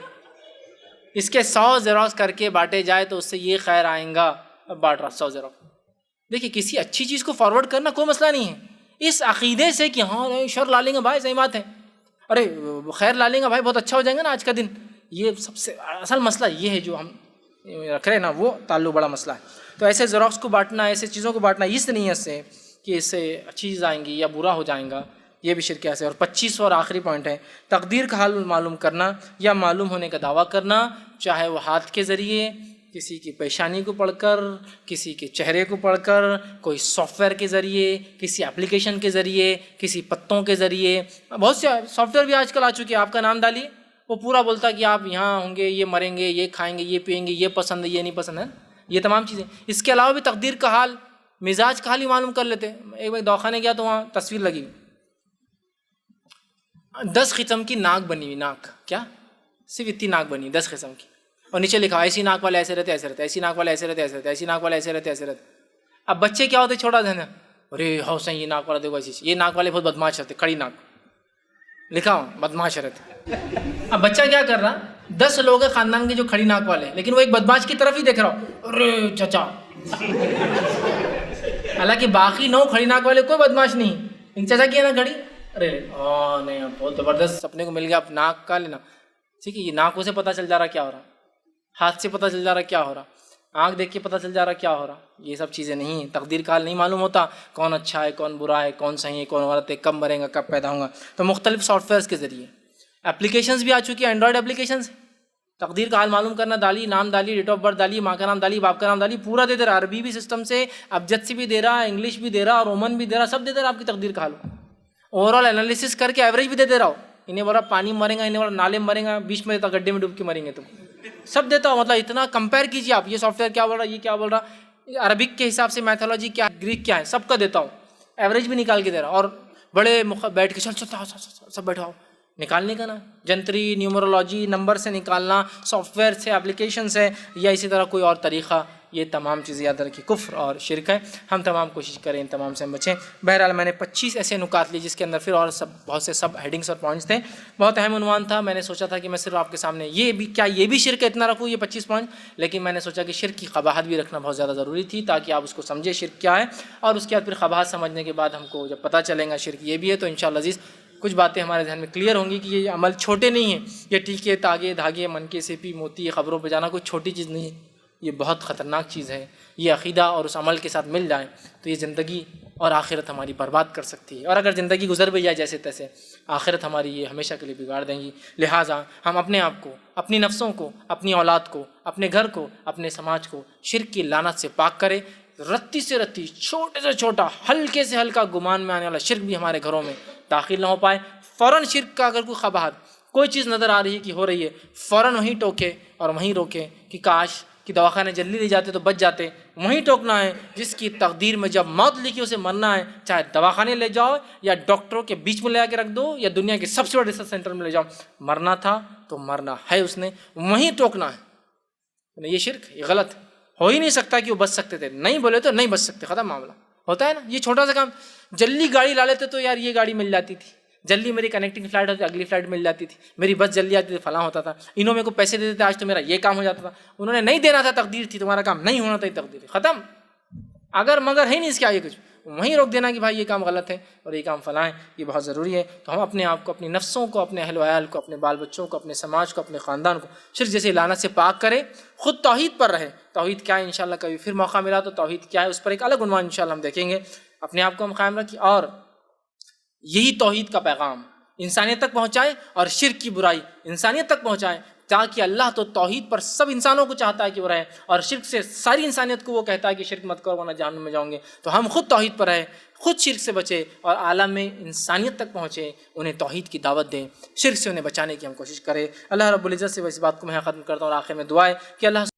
Speaker 1: اس کے 100 زیروکس کر کے بانٹے جائے تو اس سے یہ خیر آئیں گا. اب بانٹ رہا 100 زیروکس. دیکھیے کسی اچھی چیز کو فارورڈ کرنا کوئی مسئلہ نہیں ہے, اس عقیدے سے کہ ہاں شر لا لیں گے بھائی, صحیح بات ہے, ارے خیر لا لیں گے بھائی, بہت اچھا ہو جائیں گا نا آج کا دن. یہ سب سے اصل مسئلہ یہ ہے جو ہم رکھ رہے ہیں نا, وہ تعلق بڑا مسئلہ ہے. تو ایسے زیروکس کو بانٹنا, ایسے چیزوں کو بانٹنا اس نیت سے کہ اس سے اچھی چیز آئیں گی یا برا ہو جائیں گا, یہ بھی شرک ہے. اور 25 اور آخری پوائنٹ ہے, تقدیر کا حال معلوم کرنا یا معلوم ہونے کا دعویٰ کرنا, چاہے وہ ہاتھ کے ذریعے, کسی کی پیشانی کو پڑھ کر, کسی کے چہرے کو پڑھ کر, کوئی سافٹ ویئر کے ذریعے, کسی اپلیکیشن کے ذریعے, کسی پتوں کے ذریعے. بہت سے سافٹ ویئر بھی آج کل آ چکے ہیں, آپ کا نام ڈالیے وہ پورا بولتا ہے کہ آپ یہاں ہوں گے, یہ مریں گے, یہ کھائیں گے, یہ پئیں گے, یہ پسند ہے, یہ نہیں پسند ہے, یہ تمام چیزیں. اس کے علاوہ بھی تقدیر کا حال, مزاج کا حال ہی معلوم کر لیتے. ایک بار دواخانے گیا تو وہاں تصویر لگی 10 قسم کی ناک بنی ہوئی, ناک کیا صرف اتنی ناک بنی 10 قسم کی, اور نیچے لکھا ایسی ناک والے ایسے رہتے ایسے رہتے, ایسی ناک والے ایسے رہتے ایسے رہتے, ایسی ناک والے ایسے رہتے ایسے رہتے. اب بچے کیا ہوتے چھوٹا دھیان, ارے ہاؤ صحیح یہ ناک والا دیکھو ایسی, یہ ناک والے بہت بدماش رہتے, کھڑی ناک لکھا ہوں بدماش رہتے. اب بچہ کیا کر رہا, 10 لوگ ہیں خاندان کے جو کھڑی ناک والے, لیکن وہ ایک بدماش کی طرف ہی دیکھ رہا ہو, ارے چچا. حالانکہ باقی 9 کھڑی ناک والے کوئی بدماش نہیں, ان چچا کی ہے نا کھڑی, ارے نہیں بہت زبردست اپنے کو مل گیا, ناک کا لینا. ٹھیک ہے, یہ ناکوں سے پتہ چل جا رہا کیا ہو رہا, ہاتھ سے پتہ چل جا رہا کیا ہو رہا, آنکھ دیکھ کے پتہ چل جا رہا کیا ہو رہا. یہ سب چیزیں نہیں ہیں. تقدیر کا حال نہیں معلوم ہوتا, کون اچھا ہے کون برا ہے, کون صحیح ہے کون غلط ہے, کب مرے گا کب پیدا ہوں گا. تو مختلف سافٹ ویئرس کے ذریعے اپلیکیشنز بھی آ چکی ہیں, اینڈرائڈ اپلیکیشنز. تقدیر کا حال معلوم کرنا, ڈالی نام, ڈالی ڈیٹ آف برتھ, ڈالی ماں کا نام, ڈالی باپ کا نام, ڈالی پورا دے دے رہا. عربی بھی سسٹم سے, ابجد سے بھی دے رہا, انگلش بھی دے رہا, رومن بھی دے رہا, سب دے دے رہا. آپ کی تقدیر کا حال اوور آل انالیسس کر کے ایوریج بھی دے رہا ہو. انہیں بولا پانی مریں گا, انہیں بولا نالے میں مریں گا, بیچ میں گڈھے میں ڈوب کے مریں گے تم, سب دیتا ہو. مطلب اتنا کمپیئر کیجیے آپ, یہ سافٹ ویئر کیا بول رہا, یہ کیا بول رہا, عربک کے حساب سے میتھولوجی کیا, گریک کیا ہے, سب کا دیتا ہوں, ایوریج بھی نکال کے دے رہا. اور بڑے بیٹھ کے سب بیٹھا ہو, نکالنے کا نا, جنتری نیومرولوجی نمبر سے نکالنا, سافٹ ویئر سے, اپلیکیشن سے, یا اسی طرح کوئی اور طریقہ, یہ تمام چیزیں یاد رکھیں کفر اور شرک ہے. ہم تمام کوشش کریں ان تمام سے بچیں. بہرحال میں نے 25 ایسے نکات لی جس کے اندر پھر اور سب بہت سے سب ہیڈنگس اور پوائنٹس تھے. بہت اہم عنوان تھا. میں نے سوچا تھا کہ میں صرف آپ کے سامنے یہ بھی کیا یہ بھی شرک ہے اتنا رکھوں, یہ 25 پوائنٹ, لیکن میں نے سوچا کہ شرک کی قباحت بھی رکھنا بہت زیادہ ضروری تھی تاکہ آپ اس کو سمجھیں شرک کیا ہے, اور اس کے بعد پھر قباحت سمجھنے کے بعد ہم کو جب پتہ چلے گا شرک یہ بھی ہے تو انشاءاللہ عزیز کچھ باتیں ہمارے ذہن میں کلیئر ہوں گی کہ یہ عمل چھوٹے نہیں ہیں. یہ ٹیکے تاگے دھاگے منکے سیپی موتی خبروں پہ جانا کوئی چھوٹی چیز نہیں ہے, یہ بہت خطرناک چیز ہے. یہ عقیدہ اور اس عمل کے ساتھ مل جائیں تو یہ زندگی اور آخرت ہماری برباد کر سکتی ہے, اور اگر زندگی گزر بھی جائے جیسے تیسے, آخرت ہماری یہ ہمیشہ کے لیے بگاڑ دیں گی. لہٰذا ہم اپنے آپ کو, اپنی نفسوں کو, اپنی اولاد کو, اپنے گھر کو, اپنے سماج کو شرک کی لعنت سے پاک کریں. رتی سے رتی, چھوٹے سے چھوٹا, ہلکے سے ہلکا گمان میں آنے والا شرک بھی ہمارے گھروں میں داخل نہ ہو پائے. فوراً شرک کا اگر کوئی قباحت, کوئی چیز نظر آ رہی ہے کہ ہو رہی ہے, فوراً وہیں ٹوکے اور وہیں روکے کہ کاش کہ دواخانے جلدی لے جاتے تو بچ جاتے. وہیں ٹوکنا ہے جس کی تقدیر میں جب موت لکھی اسے مرنا ہے, چاہے دواخانے لے جاؤ یا ڈاکٹروں کے بیچ میں لے جا کے رکھ دو یا دنیا کے سب سے بڑے ریسرچ سینٹر میں لے جاؤ, مرنا تھا تو مرنا ہے اس نے, وہیں ٹوکنا ہے. یہ شرک, یہ غلط ہو ہی نہیں سکتا کہ وہ بچ سکتے تھے, نہیں بولے تو نہیں بچ سکتے, ختم معاملہ. ہوتا ہے نا یہ چھوٹا سا کام, جلدی گاڑی لا لیتے تو یار یہ گاڑی مل جاتی تھی, جلدی میری کنیکٹنگ فلائٹ ہوتی اگلی فلائٹ مل جاتی تھی, میری بس جلدی آتی تھی فلاں ہوتا تھا, انہوں میرے کو پیسے دے دیتے آج تو میرا یہ کام ہو جاتا تھا. انہوں نے نہیں دینا تھا, تقدیر تھی, تمہارا کام نہیں ہونا تھا, یہ تقدیر ختم. اگر مگر ہے نہیں اس کے آگے کچھ, وہیں روک دینا کہ بھائی یہ کام غلط ہے اور یہ کام فلاں ہے, یہ بہت ضروری ہے. تو ہم اپنے آپ کو, اپنی نفسوں کو, اپنے اہل و عیال کو, اپنے بال بچوں کو, اپنے سماج کو, اپنے خاندان کو شرک جیسے لعنت سے پاک کریں. خود توحید پر رہے. توحید کیا ہے انشاءاللہ کبھی پھر موقع ملا تو توحید کیا ہے اس پر ایک الگ عنوان انشاءاللہ ہم دیکھیں گے. اپنے آپ کو ہم قائم رکھیں اور یہی توحید کا پیغام انسانیت تک پہنچائیں, اور شرک کی برائی انسانیت تک پہنچائیں. تاکہ اللہ تو توحید پر سب انسانوں کو چاہتا ہے کہ وہ رہے، اور شرک سے ساری انسانیت کو وہ کہتا ہے کہ شرک مت کرو ورنہ جہنم میں جاؤں گے۔ تو ہم خود توحید پر رہے، خود شرک سے بچے اور عالم میں انسانیت تک پہنچے، انہیں توحید کی دعوت دیں، شرک سے انہیں بچانے کی ہم کوشش کریں۔ اللہ رب العزت سے اس بات کو میں ختم کرتا ہوں، اور آخر میں دعا ہے کہ اللہ